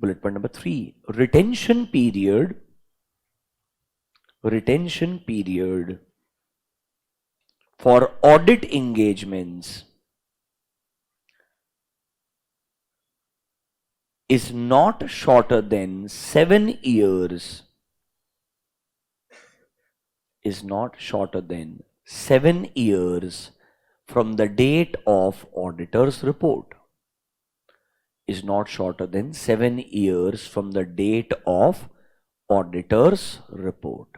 Bullet point number 3. Retention period for audit engagements is not shorter than 7 years. From the date of auditor's report. Is not shorter than 7 years from the date of auditor's report.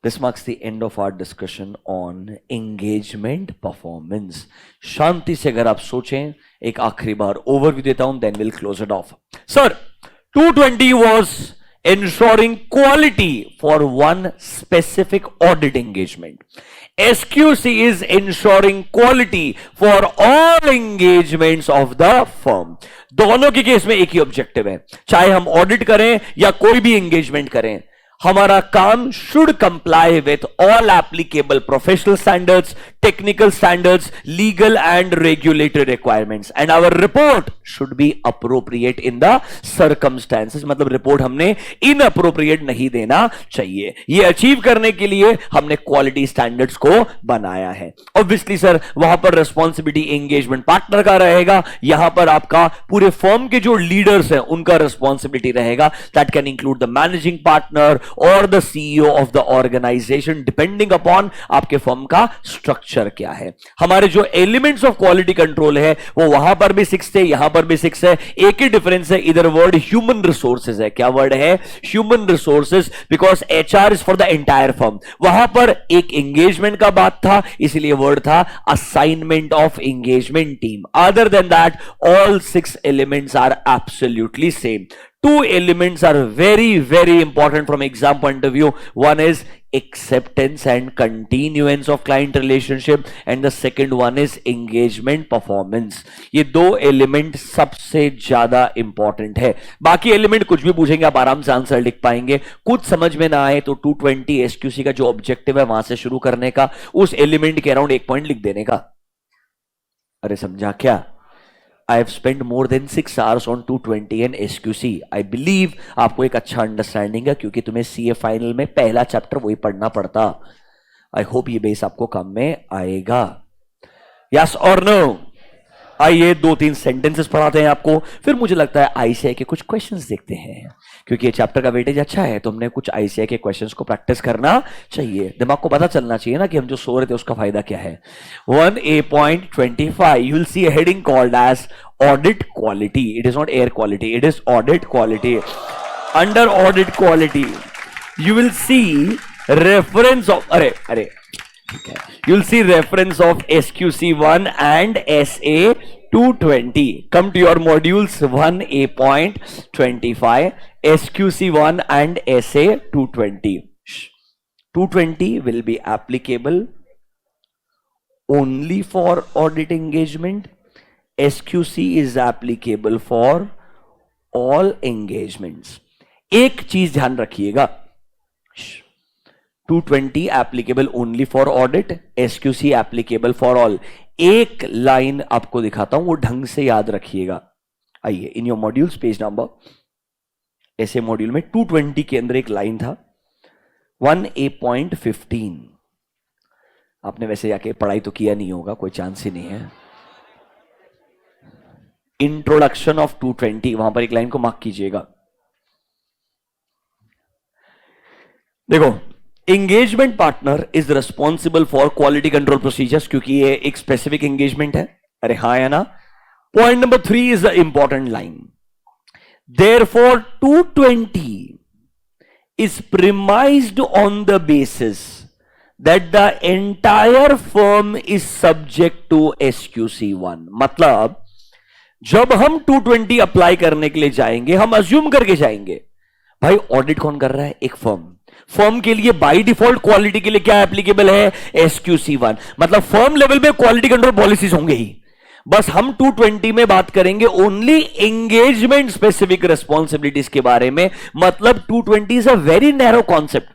This marks the end of our discussion on engagement performance. शांति से अगर आप सोचें, एक आखिरी बार overview देता हूं, then we'll close it off. Sir, 220 was ensuring quality for one specific audit engagement. SQC is ensuring quality for all engagements of the firm. दोनों के केस में एक ही ऑब्जेक्टिव है, चाहे हम ऑडिट करें या कोई भी एंगेजमेंट करें, हमारा काम should comply with all applicable professional standards, technical standards, legal and regulatory requirements, and our report should be appropriate in the circumstances. मतलब रिपोर्ट हमने inappropriate नहीं देना चाहिए. ये अचीव करने के लिए हमने क्वालिटी स्टैंडर्ड्स को बनाया है. ऑब्वियसली सर वहां पर रिस्पॉन्सिबिलिटी एंगेजमेंट पार्टनर का रहेगा, यहां पर आपका पूरे फर्म के जो लीडर्स हैं उनका रिस्पॉन्सिबिलिटी रहेगा. That can include the managing partner और the CEO of the organisation, depending upon आपके फर्म का स्ट्रक्चर क्या है. हमारे जो एलिमेंट्स ऑफ क्वालिटी कंट्रोल है वो वहां पर भी 6 थे, यहां पर भी 6 है. एक ही डिफरेंस है, इधर वर्ड ह्यूमन रिसोर्सेज है. क्या वर्ड है? Human resources, because HR is for the entire firm. वहां पर एक एंगेजमेंट का बात था, इसलिए वर्ड था assignment of engagement team. Other than that all 6 elements are absolutely same. 2 elements are very, very important from exam point of view. One is acceptance and continuance of client relationship, and the second one is engagement performance. ये 2 element सबसे ज्यादा important है. बाकी element कुछ भी पूछेंगे आप आराम से आंसर लिख पाएंगे. कुछ समझ में ना आए तो 220 SQC का जो ऑब्जेक्टिव है वहां से शुरू करने का, उस एलिमेंट के अराउंड 1 पॉइंट लिख देने का. अरे समझा क्या? I have spent more than 6 hours on 220 and SQC. I believe आपको एक अच्छा अंडरस्टैंडिंग है, क्योंकि तुम्हें CA फाइनल में पहला चैप्टर वही पढ़ना पड़ता. I hope ये बेस आपको काम में आएगा. Yes or no? आइए 2-3 सेंटेंसेस पढ़ाते हैं आपको, फिर मुझे लगता है ICI के कुछ क्वेश्चंस देखते हैं. क्योंकि ये चैप्टर का वेटेज अच्छा है तो हमने कुछ ICI के क्वेश्चंस को प्रैक्टिस करना चाहिए. दिमाग को पता चलना चाहिए ना कि हम जो सो रहे थे उसका फायदा क्या है. 1A.25 you will see a heading called as audit quality. It is not air quality, it is audit quality. Under audit quality you will see reference of you will see reference of SQC1 and SA 220. Come to your modules 1A.25, SQC1 and SA 220. 220 will be applicable only for audit engagement. SQC is applicable for all engagements. एक चीज ध्यान रखिएगा, 220 applicable only for audit, SQC applicable for all. एक line आपको दिखाता हूं, वो ढंग से याद रखिएगा. आइए, in your modules page number, ऐसे मॉड्यूल में 220 के अंदर एक लाइन था 1A.15. आपने वैसे जाके पढ़ाई तो किया नहीं होगा, कोई चांस ही नहीं है. इंट्रोडक्शन ऑफ 220, वहां पर एक लाइन को मार्क कीजिएगा. देखो, engagement partner is responsible for quality control procedures, क्योंकि ये एक स्पेसिफिक एंगेजमेंट है. अरे हाँ है ना. Point number 3 is the important line. Therefore 220 is premised on the basis that the entire firm is subject to SQC1. मतलब जब हम 220 अप्लाई करने के लिए जाएंगे, हम अज्यूम करके जाएंगे भाई ऑडिट कौन कर रहा है, एक फर्म के लिए बाय डिफॉल्ट क्वालिटी के लिए क्या एप्लीकेबल है, SQC1. मतलब फर्म लेवल पे क्वालिटी कंट्रोल पॉलिसीज होंगे ही. बस हम 220 में बात करेंगे ओनली एंगेजमेंट स्पेसिफिक रिस्पॉन्सिबिलिटीज के बारे में. मतलब 220 is a very narrow concept.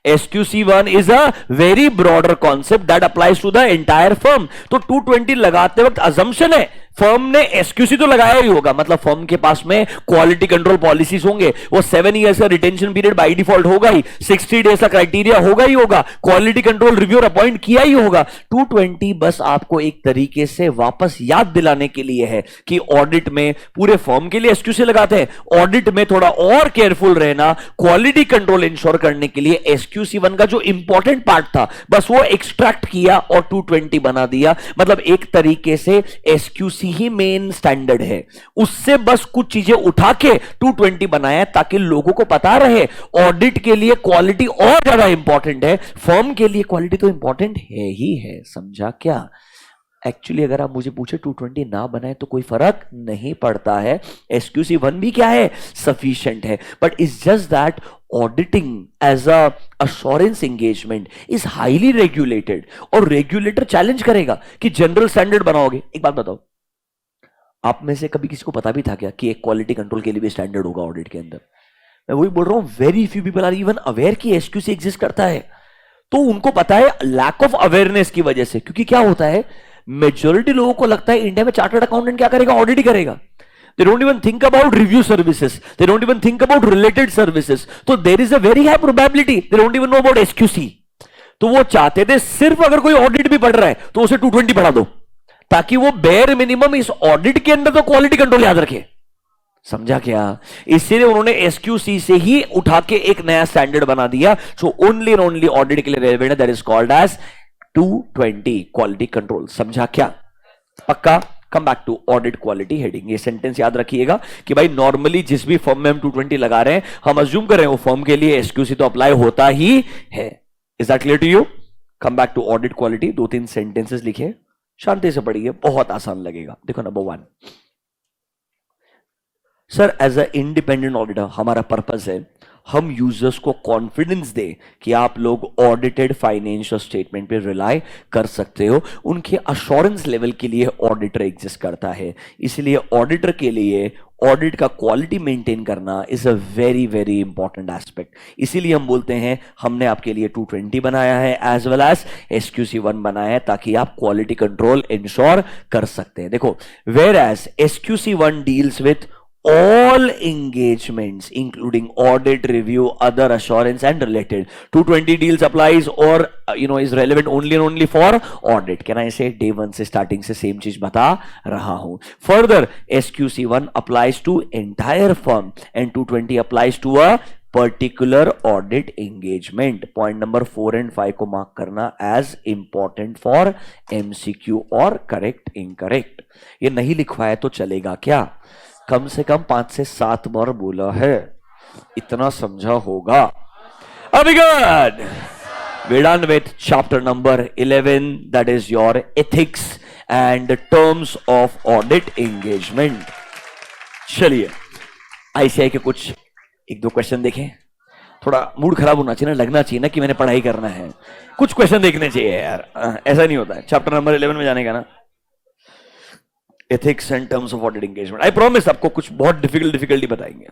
SQC1 is a very broader concept that applies to the entire firm. तो 220 लगाते वक्त assumption है फर्म ने SQC तो लगाया ही होगा, मतलब फर्म के पास में क्वालिटी कंट्रोल पॉलिसीज होंगे. वो 7 इयर्स का रिटेंशन पीरियड बाय डिफॉल्ट होगा ही, 60 डेज का क्राइटेरिया होगा ही होगा, क्वालिटी कंट्रोल रिव्यूअर अपॉइंट किया ही होगा. 220 बस आपको एक तरीके से वापस याद दिलाने के लिए है कि ऑडिट में पूरे फर्म के लिए SQC लगाते हैं, ऑडिट में थोड़ा और केयरफुल रहना, क्वालिटी कंट्रोल इंश्योर करने के लिए SQC1 का जो इंपॉर्टेंट पार्ट था बस वो एक्सट्रैक्ट किया और 220 बना दिया. मतलब एक तरीके से SQC ही मेन स्टैंडर्ड है, उससे बस कुछ चीजें उठा के 220 बनाया ताकि लोगों को पता रहे ऑडिट के लिए क्वालिटी और ज्यादा इंपॉर्टेंट है, फर्म के लिए क्वालिटी तो इंपॉर्टेंट है ही है. समझा क्या? एक्चुअली अगर आप मुझे पूछे 220 ना बनाए तो कोई फर्क नहीं पड़ता है. SQC1 भी क्या है, सफिशिएंट है. But it's just that auditing as a assurance engagement is highly regulated, और रेगुलेटर चैलेंज करेगा कि जनरल स्टैंडर्ड बनाओगे. एक बात बताओ, आप में से कभी किसी को पता भी था क्या कि एक क्वालिटी कंट्रोल के लिए भी स्टैंडर्ड होगा ऑडिट के अंदर? मैं वही बोल रहा हूं, very few people are even aware कि SQC एग्जिस्ट करता है. तो उनको पता है लैक ऑफ अवेयरनेस की वजह से, क्योंकि क्या होता है मेजॉरिटी लोगों को लगता है इंडिया में चार्टर्ड अकाउंटेंट क्या करेगा, ऑडिट ही करेगा. They don't even think about review services. They don't even think about related services. So there is a very high probability they don't even know about SQC. तो वो चाहते थे सिर्फ अगर कोई ऑडिट भी पढ़ रहा है तो उसे 220 पढ़ा दो, ताकि वो बेयर मिनिमम इस ऑडिट के अंदर तो क्वालिटी कंट्रोल याद रखे. समझा क्या? इसलिए उन्होंने SQC से ही उठा के एक नया स्टैंडर्ड बना दिया जो ओनली एंड ओनली ऑडिट के लिए रेलेवेंट है. That is called as 220 quality control. समझा क्या? पक्का? Come back to audit quality heading. ये सेंटेंस याद रखिएगा कि भाई नॉर्मली जिस भी फर्म में हम 220 लगा रहे हैं, हम अज्यूम कर रहे हैं वो फर्म के लिए SQC तो अप्लाई होता ही है. Is that clear to you? Come back to audit quality. 2-3 sentences लिखे, शांति से पढ़िए, बहुत आसान लगेगा. देखो, number 1, sir as a independent auditor हमारा पर्पस है हम यूजर्स को कॉन्फिडेंस दें कि आप लोग ऑडिटेड फाइनेंशियल स्टेटमेंट पे रिलाई कर सकते हो. उनके अश्योरेंस लेवल के लिए ऑडिटर एग्जिस्ट करता है. इसलिए ऑडिटर के लिए ऑडिट का क्वालिटी मेंटेन करना is a very very important aspect. इसीलिए हम बोलते हैं हमने आपके लिए 220 बनाया है एज वेल एज SQC1 बनाया है, ताकि आप क्वालिटी कंट्रोल इंश्योर कर सकते हैं. देखो, whereas SQC1 deals with all engagements including audit, review, other assurance and related. 220 deals applies or is relevant only and only for audit. Can I say day one से starting से same चीज बता रहा हूं. Further, SQC1 applies to entire firm and 220 applies to a particular audit engagement. Point number 4 and 5 को mark करना as important for MCQ और correct incorrect. ये नहीं लिखवाया तो चलेगा क्या? कम से कम 5 से 7 बार बोला है, इतना समझा होगा. अभी good. We're done with chapter number 11, that is your ethics and terms of audit engagement. चलिए आईसीआई के कुछ एक दो क्वेश्चन देखें। थोड़ा मूड खराब होना चाहिए ना, लगना चाहिए ना कि मैंने पढ़ाई करना है। कुछ क्वेश्चन देखने चाहिए यार, ऐसा नहीं होता है। चैप्टर नंबर 11 में जाने का ना, ethics and terms of audit engagement. I promise आपको कुछ बहुत डिफिकल्टी बताएंगे।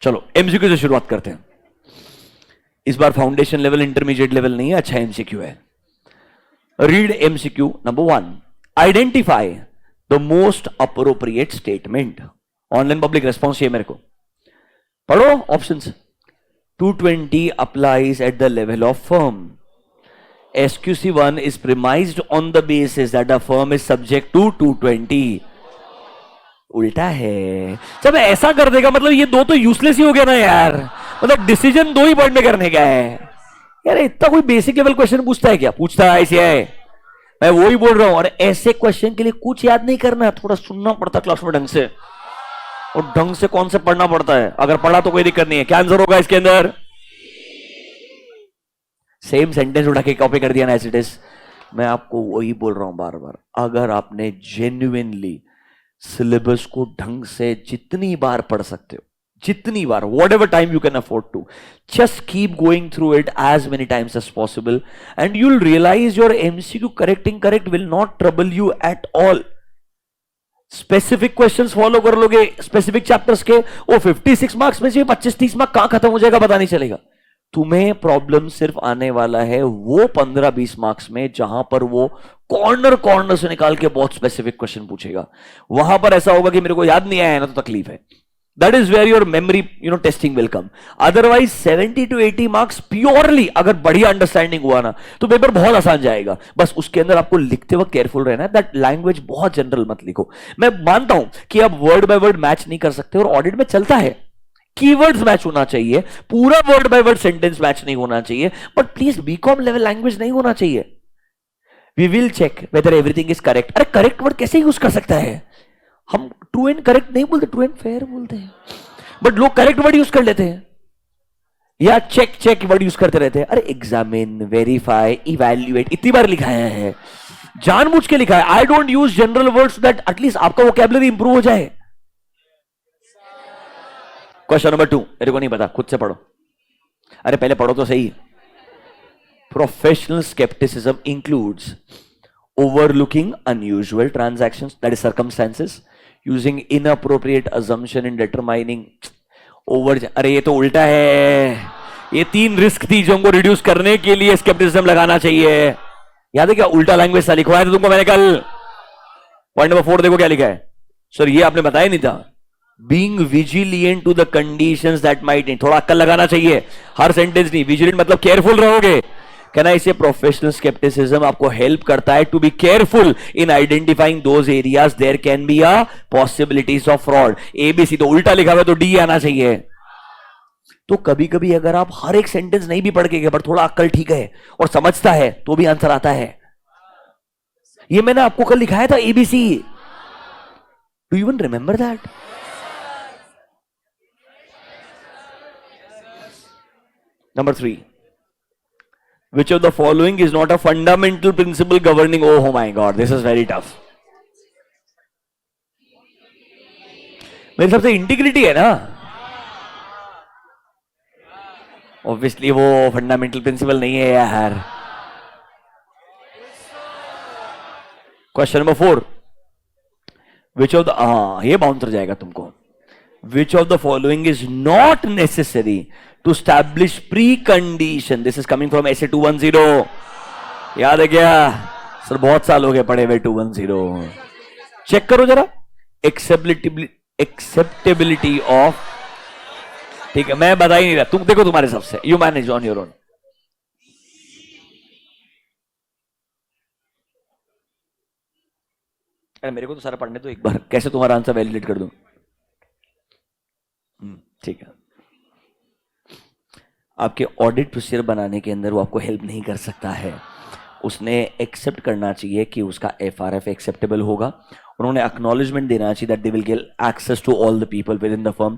चलो एमसीक्यू से शुरुआत करते हैं। इस बार फाउंडेशन लेवल इंटरमीडिएट लेवल नहीं है, अच्छा एमसीक्यू है। Read MCQ number 1। Identify the most appropriate statement. Online public response चाहिए मेरे को, पढ़ो options. 220 applies at the level of firm. SQC1 is premised on the basis that the firm is subject to 220. उल्टा है। जब ऐसा कर देगा मतलब ये दो तो यूजलेस ही हो गया ना यार, मतलब डिसीजन दो ही पॉइंट में करने का है यार। इतना कोई बेसिक लेवल क्वेश्चन पूछता है क्या? पूछता है ऐसे है, मैं वो ही बोल रहा हूं। और ऐसे क्वेश्चन के लिए कुछ याद नहीं करना, थोड़ा सुनना पड़ता क्लास में ढंग से, और ढंग से कौन से पढ़ना पड़ता है। अगर पढ़ा तो कोई दिक्कत नहीं है। क्या आंसर होगा इसके अंदर? सेम सेंटेंस उठा के कॉपी कर दिया ना, एज इट इज। मैं आपको वही बोल रहा हूं बार बार, अगर आपने जेन्युइनली सिलेबस को ढंग से जितनी बार पढ़ सकते हो, जितनी बार, whatever time you can afford to, just keep going through it as many times as possible and you will realise your MCQ correct incorrect will not trouble you at all. Specific questions follow कर लोगे specific chapters के, वो 56 marks में से 25-30 marks कहां खत्म हो जाएगा पता नहीं चलेगा। तुम्हें प्रॉब्लम सिर्फ आने वाला है वो 15-20 मार्क्स में, जहां पर वो कॉर्नर से निकाल के बहुत स्पेसिफिक क्वेश्चन पूछेगा। वहां पर ऐसा होगा कि मेरे को याद नहीं आया ना तो तकलीफ है। That is where your memory testing will come. Otherwise 70 to 80 marks purely अगर बढ़िया अंडरस्टैंडिंग हुआ ना तो पेपर बहुत आसान जाएगा। बस उसके अंदर आपको लिखते वक्त केयरफुल रहना है, दैट लैंग्वेज बहुत जनरल मत लिखो। मैं मानता हूं कि आप वर्ड बाय वर्ड मैच नहीं कर सकते, और ऑडिट में चलता है, कीवर्ड्स मैच होना चाहिए, पूरा word by word sentence match नहीं होना चाहिए, but please BCom level language नहीं होना चाहिए। We will check whether everything is correct. अरे करेक्ट वर्ड कैसे यूज कर सकता है? हम ट्रू एंड करेक्ट नहीं बोलते, ट्रू एंड फेयर बोलते हैं, बट लोग करेक्ट वर्ड यूज कर लेते हैं या चेक वर्ड यूज करते रहते हैं। अरे एग्जामिन, वेरीफाई, इवैल्यूएट इतनी बार लिखा है, जानबूझ के लिखा है। I don't use general words that at least आपका वोकैबुलरी इंप्रूव हो जाए। क्वेश्चन नंबर 2 मेरे को नहीं पता, खुद से पढ़ो। अरे पहले पढ़ो तो सही। Professional scepticism includes overlooking unusual transactions, that is circumstances, using inappropriate assumption in determining over। अरे ये तो उल्टा है। ये 3 रिस्क थी जो हमको रिड्यूस करने के लिए स्केप्टिसिज्म लगाना चाहिए। याद है क्या? उल्टा लैंग्वेज सा लिखवाया था तुमको मैंने कल। पॉइंट नंबर 4 देखो क्या लिखा है। सर ये आपने बताया नहीं था। Being vigilant to the conditions that might, थोड़ा अक्ल लगाना चाहिए, हर सेंटेंस नहीं। विजिलेंट मतलब केयरफुल रहोगे। कहना इसे प्रोफेशनल स्केप्टिसिज्म आपको हेल्प करता है to be careful in identifying those areas there can be a possibilities of fraud. ABC तो उल्टा लिखा हुआ तो डी आना चाहिए। तो कभी कभी अगर आप हर एक सेंटेंस नहीं भी पढ़ के गए पर थोड़ा अक्ल ठीक है और समझता है तो भी आंसर आता है। ये मैंने आपको कल लिखाया था ABC, do you even remember that? Number 3, which of the following is not a fundamental principle governing? Oh my god, this is very tough. मेरे हिसाब से इंटीग्रिटी है ना, ऑब्वियसली वो फंडामेंटल प्रिंसिपल नहीं है यार। Question number 4, which of the, ये बाउंसर जाएगा तुमको। Which of the following is not necessary to establish precondition? This is coming from essay 210. याद है क्या? सर बहुत साल हो गए पढ़े हुए 210। चेक करो जरा। एक्सेप्टेबिलिटी ऑफ, ठीक है मैं बता ही नहीं रहा, तुम देखो तुम्हारे हिसाब से, you manage on your own. अरे मेरे को तो सारा पढ़ने तो एक बार, कैसे तुम्हारा आंसर वैलिडेट कर दूं? ठीक है। आपके ऑडिट प्रोसीजर बनाने के अंदर वो आपको हेल्प नहीं कर सकता है। उसने एक्सेप्ट करना चाहिए कि उसका एफआरएफ एक्सेप्टेबल होगा उन्होंने acknowledgement देना चाहिए that they will get access to all the people within the firm,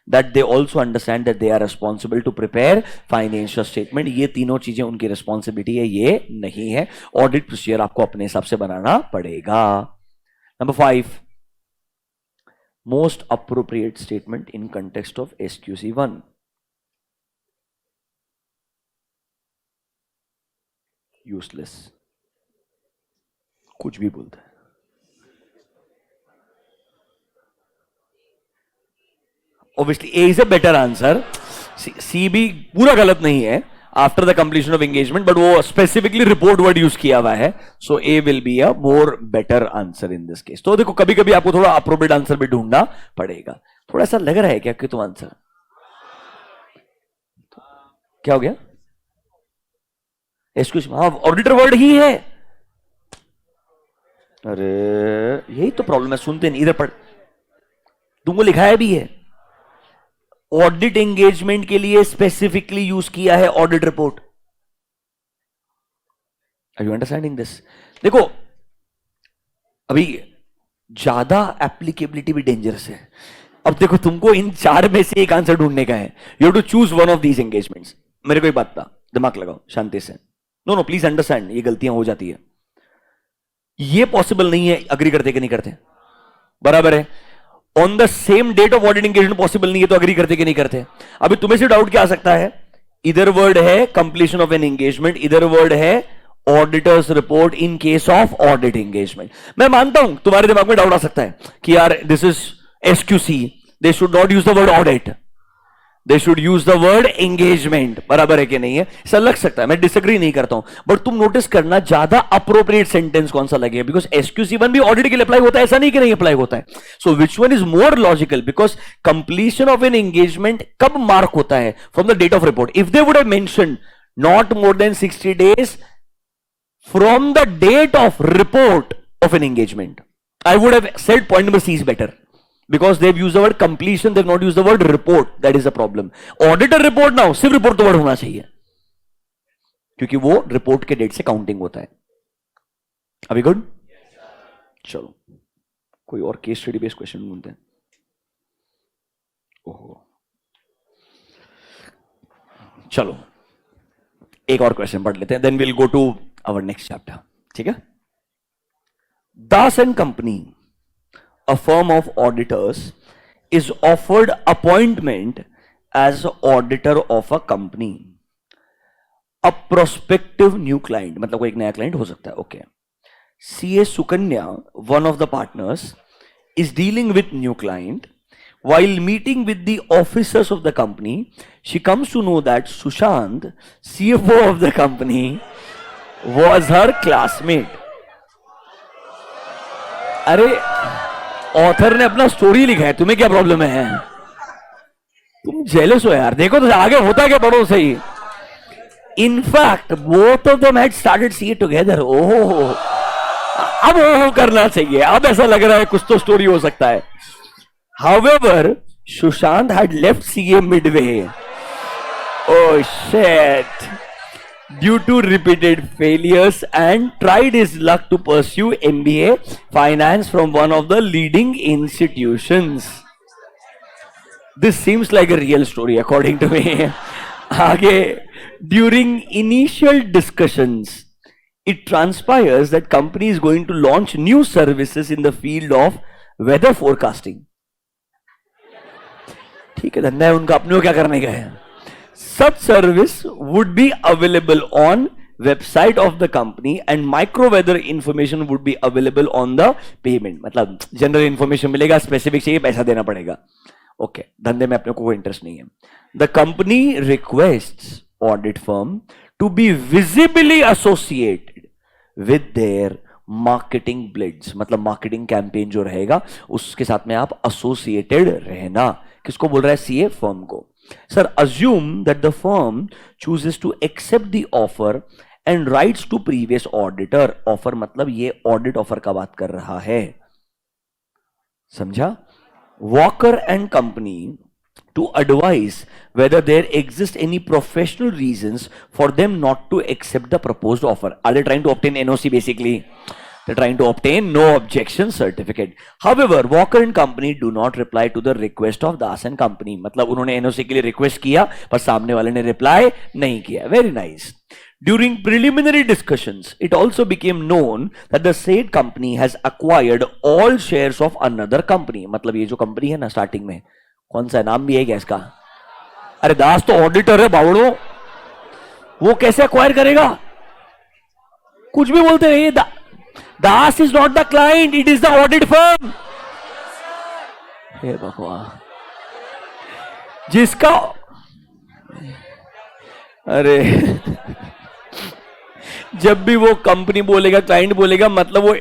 that they also understand that they are responsible to prepare financial statement. ये तीनों चीजें उनकी responsibility है, ये नहीं है. Audit procedure आपको अपने हिसाब से बनाना पड़ेगा. Number 5, most appropriate statement in context of SQC1. Useless. कुछ भी बोलता है. Obviously, A is a better answer. C भी पूरा गलत नहीं है. After the completion of engagement, but वो specifically report word use किया हुआ है. So A will be a more better answer in this case. तो देखो कभी कभी आपको थोड़ा appropriate answer भी ढूंढना पड़ेगा. थोड़ा सा लग रहा है क्या कि तुम आंसर क्या हो गया? एक्सक्यूज, हाँ ऑडिटर वर्ड ही है. अरे यही तो प्रॉब्लम है, सुनते नहीं, इधर पढ़. तुमको लिखाया भी है. ऑडिट एंगेजमेंट के लिए स्पेसिफिकली यूज किया है audit report. Are you understanding this? देखो अभी ज्यादा एप्लीकेबिलिटी भी डेंजरस है. अब देखो तुमको इन 4 में से एक आंसर ढूंढने का है. You have to choose one of these engagements. मेरे को एक बात था, दिमाग लगाओ शांति से. नो प्लीज अंडरस्टैंड, ये गलतियां हो जाती है. ये पॉसिबल नहीं है अग्री करते कि नहीं करते, बराबर है. On the same date of audit engagement possible नहीं है, तो अग्री करते कि नहीं करते. अभी तुम्हें से डाउट क्या आ सकता है? इधर वर्ड है कंप्लीशन ऑफ एन एंगेजमेंट, इधर वर्ड है auditors report in case of audit engagement. मैं मानता हूं तुम्हारे दिमाग में डाउट आ सकता है कि यार this is SQC, they should not use the word audit, they should use the word engagement. बराबर है कि नहीं है? ऐसा लग सकता है, मैं डिसएग्री नहीं करता हूं, बट तुम नोटिस करना ज्यादा अप्रोप्रिएट सेंटेंस कौन सा लगेगा. बिकॉज एसक्यूसी1 भी ऑडिट के लिए अप्लाई होता है, ऐसा नहीं कि नहीं अप्लाई होता है. So which one is more logical? Because completion of an engagement कब मार्क होता है? From the date of report. If they would have mentioned not more than 60 days from the date of report of an engagement, I would have said point number C is better. Because they've used the word completion, they've not used the word report. That is the problem. Auditor report now, सिर्फ report तो word होना चाहिए, क्योंकि वो report के date से counting होता है. अभी गुड? चलो कोई और केस स्टडी बेस्ड क्वेश्चन ढूंढते हैं. ओहो चलो एक और क्वेश्चन पढ़ लेते हैं, then will go to our next chapter. ठीक है? Das and company, a firm of auditors, is offered appointment as auditor of a company. A prospective new client, मतलब कोई एक नया क्लाइंट हो सकता है. Okay. CA Sukanya, one of the partners, is dealing with new client. While meeting with the officers of the company, she comes to know that Sushant, CFO of the company, was her classmate. अरे author ने अपना story लिखा है, तुम्हें क्या problem है? तुम jealous हो यार. देखो तो आगे होता क्या, पढ़ो सही. In fact both of them had started CA together. ओहो, अब ओहो करना चाहिए. अब ऐसा लग रहा है कुछ तो स्टोरी हो सकता है. However Sushant had left CA Midway. Oh shit. Due to repeated failures, and tried his luck to pursue MBA finance from one of the leading institutions. This seems like a real story according to me. आगे, during initial discussions, it transpires that company is going to launch new services in the field of weather forecasting. ठीक है, धंधा है उनका, अपने को क्या करने का है. Such service would be available on website of the company and micro weather information would be available on the payment. मतलब जनरल इंफॉर्मेशन मिलेगा, स्पेसिफिक चाहिए, पैसा देना पड़ेगा. ओके, धंधे में अपने को कोई इंटरेस्ट नहीं है. The company requests audit firm to be visibly associated with their marketing bids. मतलब मार्केटिंग कैंपेन जो रहेगा उसके साथ में आप एसोसिएटेड रहना. किसको बोल रहा है? सीए फर्म को. Sir, assume that the firm chooses to accept the offer and writes to previous auditor. Offer मतलब ये audit offer का बात कर रहा है, समझा? Walker and company to advise whether there exist any professional reasons for them not to accept the proposed offer. Are they trying to obtain NOC basically? They're trying to obtain no objection certificate. However, Walker and Company do not reply to the request of Das and Company. मतलब उन्होंने NOC के लिए request किया पर सामने वाले ने reply नहीं किया. Very nice. During preliminary discussions, it also became known that the said company has acquired all shares of another company. मतलब ये जो कंपनी है ना स्टार्टिंग में, कौन सा नाम भी है क्या इसका? अरे दास तो ऑडिटर है बावड़ो, वो कैसे अक्वायर करेगा? कुछ भी बोलते रहिए. Das is not the client, it is the audit firm. हे भगवान, जिसका अरे जब भी वो कंपनी बोलेगा, क्लाइंट बोलेगा, मतलब वो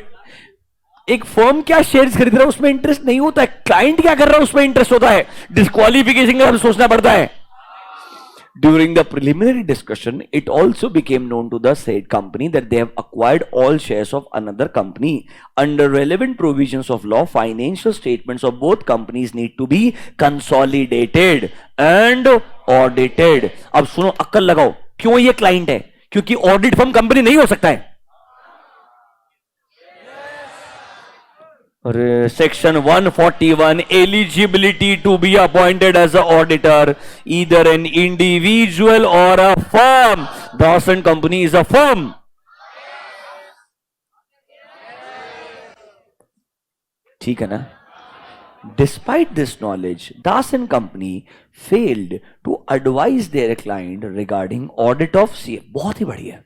एक फर्म क्या शेयर्स खरीद रहा है उसमें इंटरेस्ट नहीं होता है, क्लाइंट क्या कर रहा है उसमें इंटरेस्ट होता है. डिस्क्वालिफिकेशन का सोचना पड़ता है. During the preliminary discussion, it also became known to the said company that they have acquired all shares of another company. Under relevant provisions of law, financial statements of both companies need to be consolidated and audited. अब सुनो, अक्ल लगाओ, क्यों ये client है? क्योंकि audit firm company नहीं हो सकता है. Section 141, eligibility to be appointed as an auditor, either an individual or a firm. Das and Company is a firm. ठीक है ना? Despite this knowledge, Das and Company failed to advise their client regarding audit of CF. बहुत ही बढ़िया.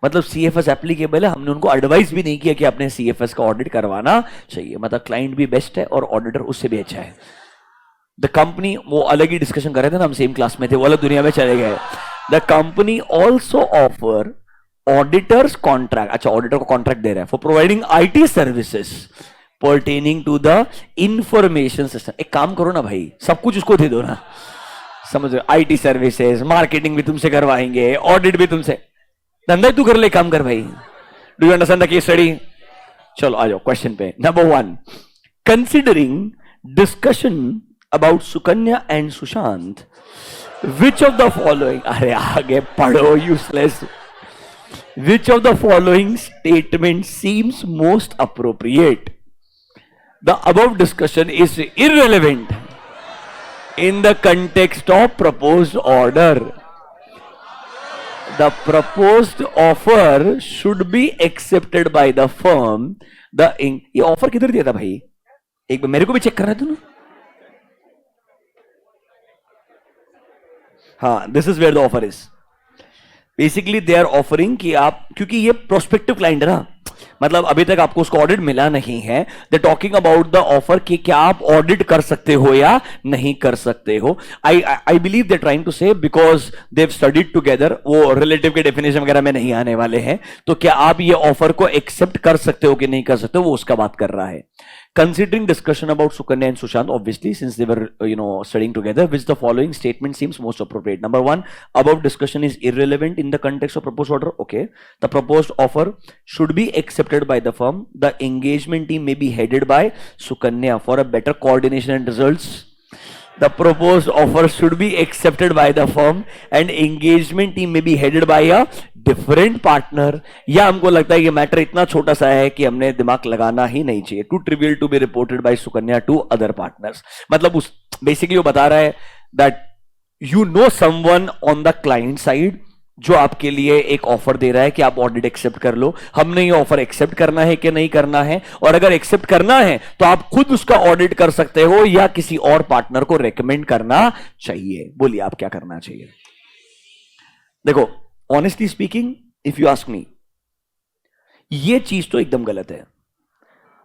मतलब CFS applicable है, हमने उनको advice भी नहीं किया कि अपने CFS का ऑडिट करवाना चाहिए. मतलब क्लाइंट भी बेस्ट है और ऑडिटर उससे भी अच्छा है. द कंपनी, वो अलग ही डिस्कशन कर रहे थे ना, हम सेम क्लास में थे, वो अलग दुनिया में चले गए. The company also offer auditors contract. अच्छा, ऑडिटर को कॉन्ट्रैक्ट दे रहा है for providing IT services pertaining to the information system. एक काम करो ना भाई, सब कुछ उसको दे दो ना, समझ रहे? IT सर्विसेज, मार्केटिंग भी तुमसे करवाएंगे, ऑडिट भी तुमसे. धंधा तू कर ले, काम कर भाई. Do you understand the case study? चलो आ जाओ क्वेश्चन पे. Number 1, considering discussion about Sukanya and Sushant, which of the following, अरे आगे पढ़ो useless, which of the following statement seems most appropriate? The above discussion is irrelevant in the context of proposed order. The proposed offer should be accepted by the firm. ये offer किधर दिया था भाई? एक बार मेरे को भी चेक करना है तू ना. हाँ, this is where the offer is. Basically they are offering कि आप, क्योंकि ये प्रोस्पेक्टिव क्लाइंट है ना, मतलब अभी तक आपको उसका ऑडिट मिला नहीं है. They talking about the offer कि क्या आप ऑडिट कर सकते हो या नहीं कर सकते हो. I believe they trying to say, because they studied together, वो रिलेटिव के डेफिनेशन वगैरह में नहीं आने वाले हैं, तो क्या आप ये ऑफर को एक्सेप्ट कर सकते हो कि नहीं कर सकते हो, वो उसका बात कर रहा है. Considering discussion about Sukanya and Sushant, obviously, since they were, studying together, which the following statement seems most appropriate? Number 1, above discussion is irrelevant in the context of proposed order. Okay. The proposed offer should be accepted by the firm. The engagement team may be headed by Sukanya for a better coordination and results. The proposed offer should be accepted by the firm and engagement team may be headed by a different partner. या हमको लगता है ये matter इतना छोटा सा है कि हमने दिमाग लगाना ही नहीं चाहिए. Too trivial to be reported by Sukanya to other partners. मतलब उस बेसिकली वो बता रहा है that you know someone on the client side जो आपके लिए एक ऑफर दे रहा है कि आप ऑडिट एक्सेप्ट कर लो. हमने ये ऑफर एक्सेप्ट करना है कि नहीं करना है, और अगर एक्सेप्ट करना है तो आप खुद उसका ऑडिट कर सकते हो या किसी और पार्टनर को रेकमेंड करना चाहिए. बोलिए आप क्या करना चाहिए? देखो, honestly speaking, if you ask me, ये चीज तो एकदम गलत है.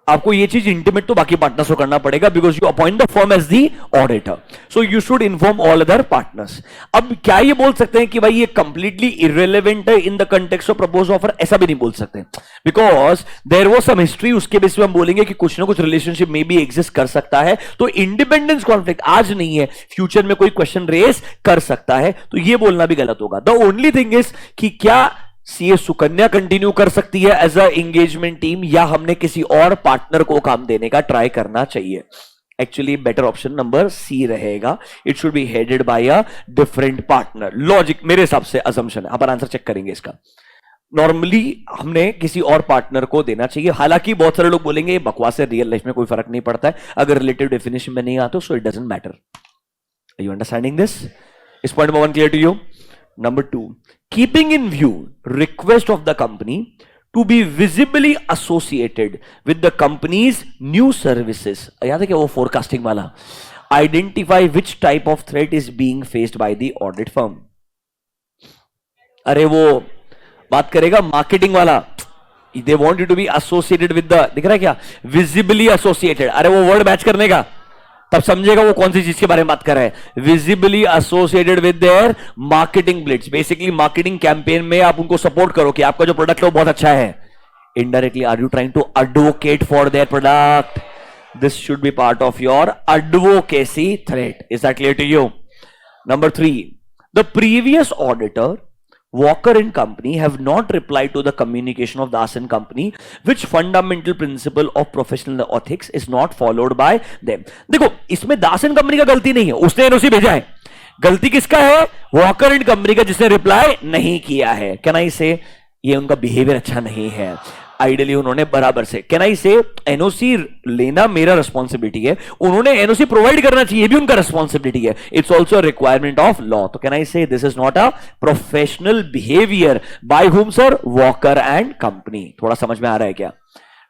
आपको ये चीज इंटीमेट तो बाकी पार्टनर्स को करना पड़ेगा, because you appoint the firm as the auditor, so you should inform all other partners. अब क्या ये बोल सकते हैं कि भाई ये कंप्लीटली इररिलेवेंट है in the context of propose offer? ऐसा भी नहीं बोल सकते, because there was some history. उसके बेस पे हम बोलेंगे कि कुछ ना कुछ रिलेशनशिप में भी एग्जिस्ट कर सकता है. तो इंडिपेंडेंस कॉन्फ्लिक्ट आज नहीं है, फ्यूचर में कोई क्वेश्चन रेस कर सकता है, तो ये बोलना भी गलत होगा. द ओनली थिंग इज कि क्या सीए सुकन्या कंटिन्यू कर सकती है एज अ एंगेजमेंट टीम, या हमने किसी और पार्टनर को काम देने का ट्राई करना चाहिए? Actually better option number C रहेगा. It should be headed by a different partner. Logic मेरे हिसाब से असम्पशन है. अपन आंसर चेक करेंगे इसका. नॉर्मली हमने किसी और पार्टनर को देना चाहिए। हालांकि बहुत सारे लोग बोलेंगे ये बकवास है, रियल लाइफ में कोई फर्क नहीं पड़ता है, अगर रिलेटिव डेफिनेशन में नहीं आता so it doesn't matter. Are you understanding this? इस point number 1 clear to you? Number 2, keeping in view request of the company to be visibly associated with the company's new services. याद है क्या वो forecasting वाला? Identify which type of threat is being faced by the audit firm. अरे वो बात करेगा marketing वाला, they want you to be associated with the, दिख रहा है क्या? Visibly associated. अरे वो वर्ड मैच करने का, तब समझेगा वो कौन सी चीज के बारे में बात कर रहा है। Visibly associated with their marketing Blitz, basically marketing campaign में आप उनको सपोर्ट करो कि आपका जो प्रोडक्ट है वो बहुत अच्छा है। Indirectly are you trying to advocate for their product? This should be part of your advocacy threat. Is that clear to you? Number 3, the previous auditor Walker and company have not replied to the communication of Das and company, which fundamental principle of professional ethics is not followed by them. देखो इसमें दास and company का गलती नहीं है, उसने NOC भेजा है। गलती किसका है? वॉकर एंड कंपनी का, जिसने रिप्लाई नहीं किया है। कैन आई से ये उनका बिहेवियर अच्छा नहीं है? आइडियली उन्होंने बराबर से, कैन आई से एनओसी लेना मेरा रिस्पॉन्सिबिलिटी है, उन्होंने एनओसी प्रोवाइड करना चाहिए, भी उनका रिस्पॉन्सिबिलिटी है। It's also requirement of law. तो कैन आई से this is not a professional behaviour by whom sir? Walker and company. थोड़ा समझ में आ रहा है क्या?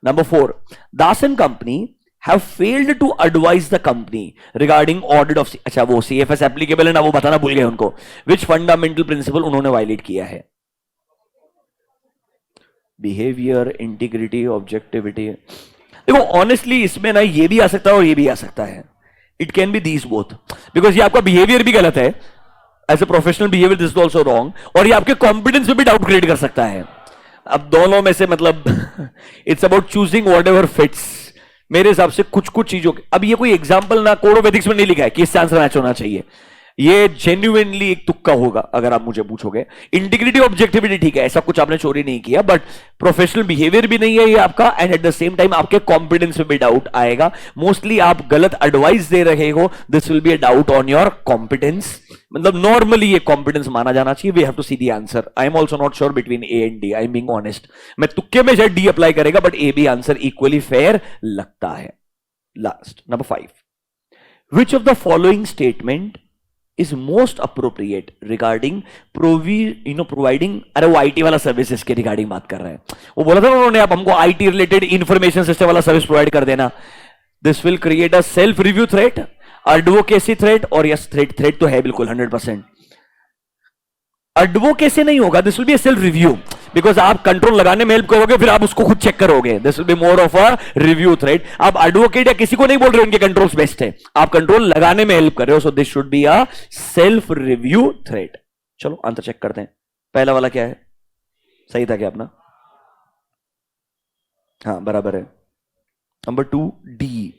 Number 4, Das and company have failed to advise the company regarding audit of, अच्छा वो CFS एप्लीकेबल है ना, वो बताना भूल गए उनको। which fundamental principle उन्होंने वायलेट किया है? Behaviour, integrity, objectivity. देखो ऑनेस्टली इसमें ना ये भी आ सकता है और ये भी आ सकता है। It can be these both, because ये आपका बिहेवियर भी गलत है, as a professional behaviour this is also wrong, और ये आपके कॉन्फिडेंस में भी डाउट क्रिएट कर सकता है। अब दोनों में से मतलब it's about choosing what ever fits. मेरे हिसाब से कुछ कुछ चीजों के, अब ये कोई एग्जाम्पल ना कोड ऑफ एथिक्स में नहीं लिखा है कि इससे आंसर मैच होना चाहिए, ये जेन्युइनली एक तुक्का होगा अगर आप मुझे पूछोगे। इंटीग्रिटी, ऑब्जेक्टिविटी ठीक है, ऐसा कुछ आपने चोरी नहीं किया, बट प्रोफेशनल बिहेवियर भी नहीं है ये आपका, and at the same time आपके कॉन्फिडेंस में भी डाउट आएगा। मोस्टली आप गलत एडवाइस दे रहे हो, this will be a doubt on your competence. मतलब नॉर्मली ये कॉम्पिटेंस माना जाना चाहिए। We have to see the answer. I am also not sure between A and D, I am being honest. मैं तुक्के में शायद डी अप्लाई करेगा, but A B answer equally fair लगता है। Last number 5, which of the following statement is most appropriate regarding providing, अरे वो IT वाला सर्विसेज के रिगार्डिंग बात कर रहे हैं। वो बोला था ना उन्होंने, आप हमको आईटी रिलेटेड इंफॉर्मेशन सिस्टम वाला सर्विस प्रोवाइड कर देना। This will create a self review threat, advocacy threat, और यस थ्रेट तो है बिल्कुल 100%। एडवोकेसी नहीं होगा, this will be a self review, because आप कंट्रोल लगाने में हेल्प करोगे, फिर आप उसको खुद चेक करोगे। This will be more of a review threat. आप एडवोकेट या किसी को नहीं बोल रहे उनके कंट्रोल्स बेस्ट है, आप कंट्रोल लगाने में हेल्प कर रहे हो। So this should be a self review threat. चलो आंसर चेक करते हैं। पहला वाला क्या है? सही था क्या अपना? हाँ बराबर है। नंबर 2 डी,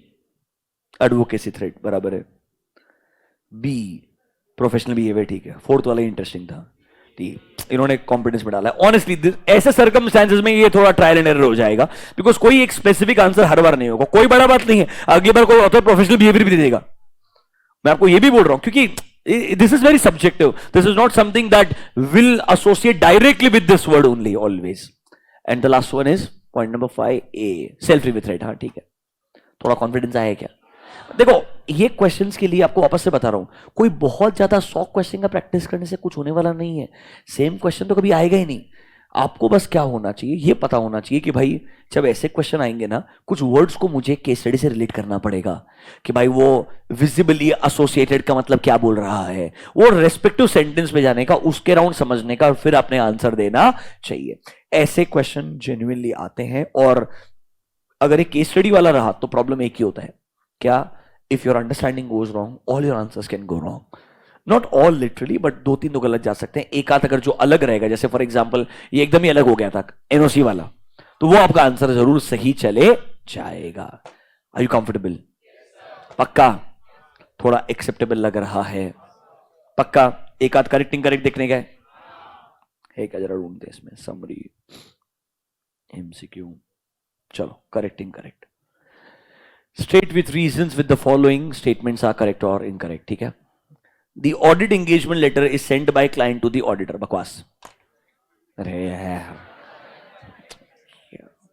एडवोकेसी थ्रेट बराबर है। बी, प्रोफेशनल बिहेवियर ठीक है। 4th वाला इंटरेस्टिंग था, इन्होंने कॉन्फिडेंस में डाला है। ऑनेस्टली ऐसे सर्कमस्टेंसेस में ये थोड़ा ट्रायल एंड एरर हो जाएगा, बिकॉज कोई एक स्पेसिफिक आंसर हर बार नहीं होगा। कोई बड़ा बात नहीं है, अगली बार कोई ऑथर प्रोफेशनल बिहेवियर भी दे देगा। मैं आपको ये भी बोल रहा हूं क्योंकि this is very subjective, this is not something that will associate directly with this word only always. And the last one is point number 5 A, self review threat. हाँ ठीक है, थोड़ा कॉन्फिडेंस आया क्या? देखो ये क्वेश्चंस के लिए आपको वापस से बता रहा हूं, कोई बहुत ज्यादा 100 क्वेश्चन का प्रैक्टिस करने से कुछ होने वाला नहीं है। सेम क्वेश्चन तो कभी आएगा ही नहीं। आपको बस क्या होना चाहिए, ये पता होना चाहिए कि भाई जब ऐसे क्वेश्चन आएंगे ना, कुछ वर्ड्स को मुझे केस स्टडी से रिलेट करना पड़ेगा कि भाई वो विजिबली एसोसिएटेड का मतलब क्या बोल रहा है, वो रेस्पेक्टिव सेंटेंस में जाने का, उसके राउंड समझने का, और फिर अपने आंसर देना चाहिए। ऐसे क्वेश्चन जेन्युइनली आते हैं, और अगर एक केस स्टडी वाला रहा तो प्रॉब्लम एक ही होता है, क्या? If your understanding goes wrong, all your answers can go wrong. Not all literally, but 2-3 तो गलत जा सकते हैं। एक आध अगर जो अलग रहेगा, जैसे फॉर एग्जाम्पल ये एकदम ही अलग हो गया था एनओसी वाला, तो वो आपका आंसर जरूर सही चले जाएगा। Are you comfortable? पक्का? थोड़ा एक्सेप्टेबल लग रहा है? पक्का? एक आध करेक्टिंग करेक्ट देखने का है क्या? जरा ढूंढते इसमें समरी एमसीक्यू। चलो correcting correct, state with reasons with the following statements are correct or incorrect। ठीक है? The audit engagement letter is sent by client to the auditor। बकवास। अरे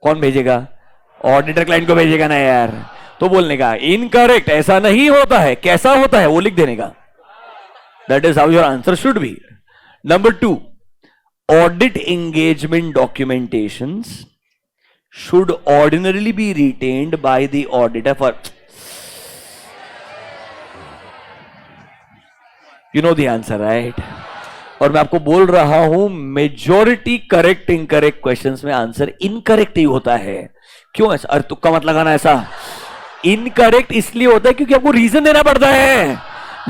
कौन भेजेगा? ऑडिटर क्लाइंट को भेजेगा ना यार। तो बोलने का इनकरेक्ट, ऐसा नहीं होता है, कैसा होता है वो लिख देने का। That is how your answer should be. Number 2, audit engagement documentations should ordinarily be retained by the auditor for, you know the answer, right? और मैं आपको बोल रहा हूं मेजॉरिटी करेक्ट इनकरेक्ट क्वेश्चंस में आंसर इनकरेक्ट ही होता है। क्यों ऐसा? अरे तुक्का मत लगाना। ऐसा इनकरेक्ट इसलिए होता है क्योंकि आपको रीजन देना पड़ता है।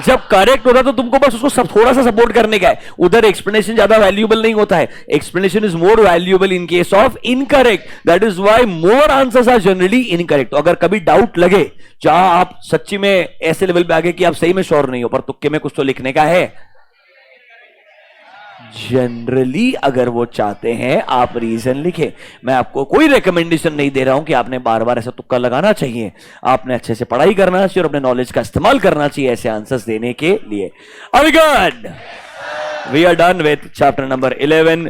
जब करेक्ट होता है तो तुमको बस उसको थोड़ा सा सपोर्ट करने का है। उधर एक्सप्लेनेशन ज्यादा वैल्यूएबल नहीं होता है। Explanation is more valuable in case of incorrect. That is why more answers are generally incorrect. अगर कभी डाउट लगे, जहां आप सच्ची में ऐसे लेवल पे आगे कि आप सही में श्योर नहीं हो पर तुक्के में कुछ तो लिखने का है, जनरली अगर वो चाहते हैं आप रीजन लिखे। मैं आपको कोई रिकमेंडेशन नहीं दे रहा हूं कि आपने बार बार ऐसा तुक्का लगाना चाहिए। आपने अच्छे से पढ़ाई करना चाहिए और अपने नॉलेज का इस्तेमाल करना चाहिए ऐसे आंसर्स देने के लिए। Very good, we are done with chapter number 11।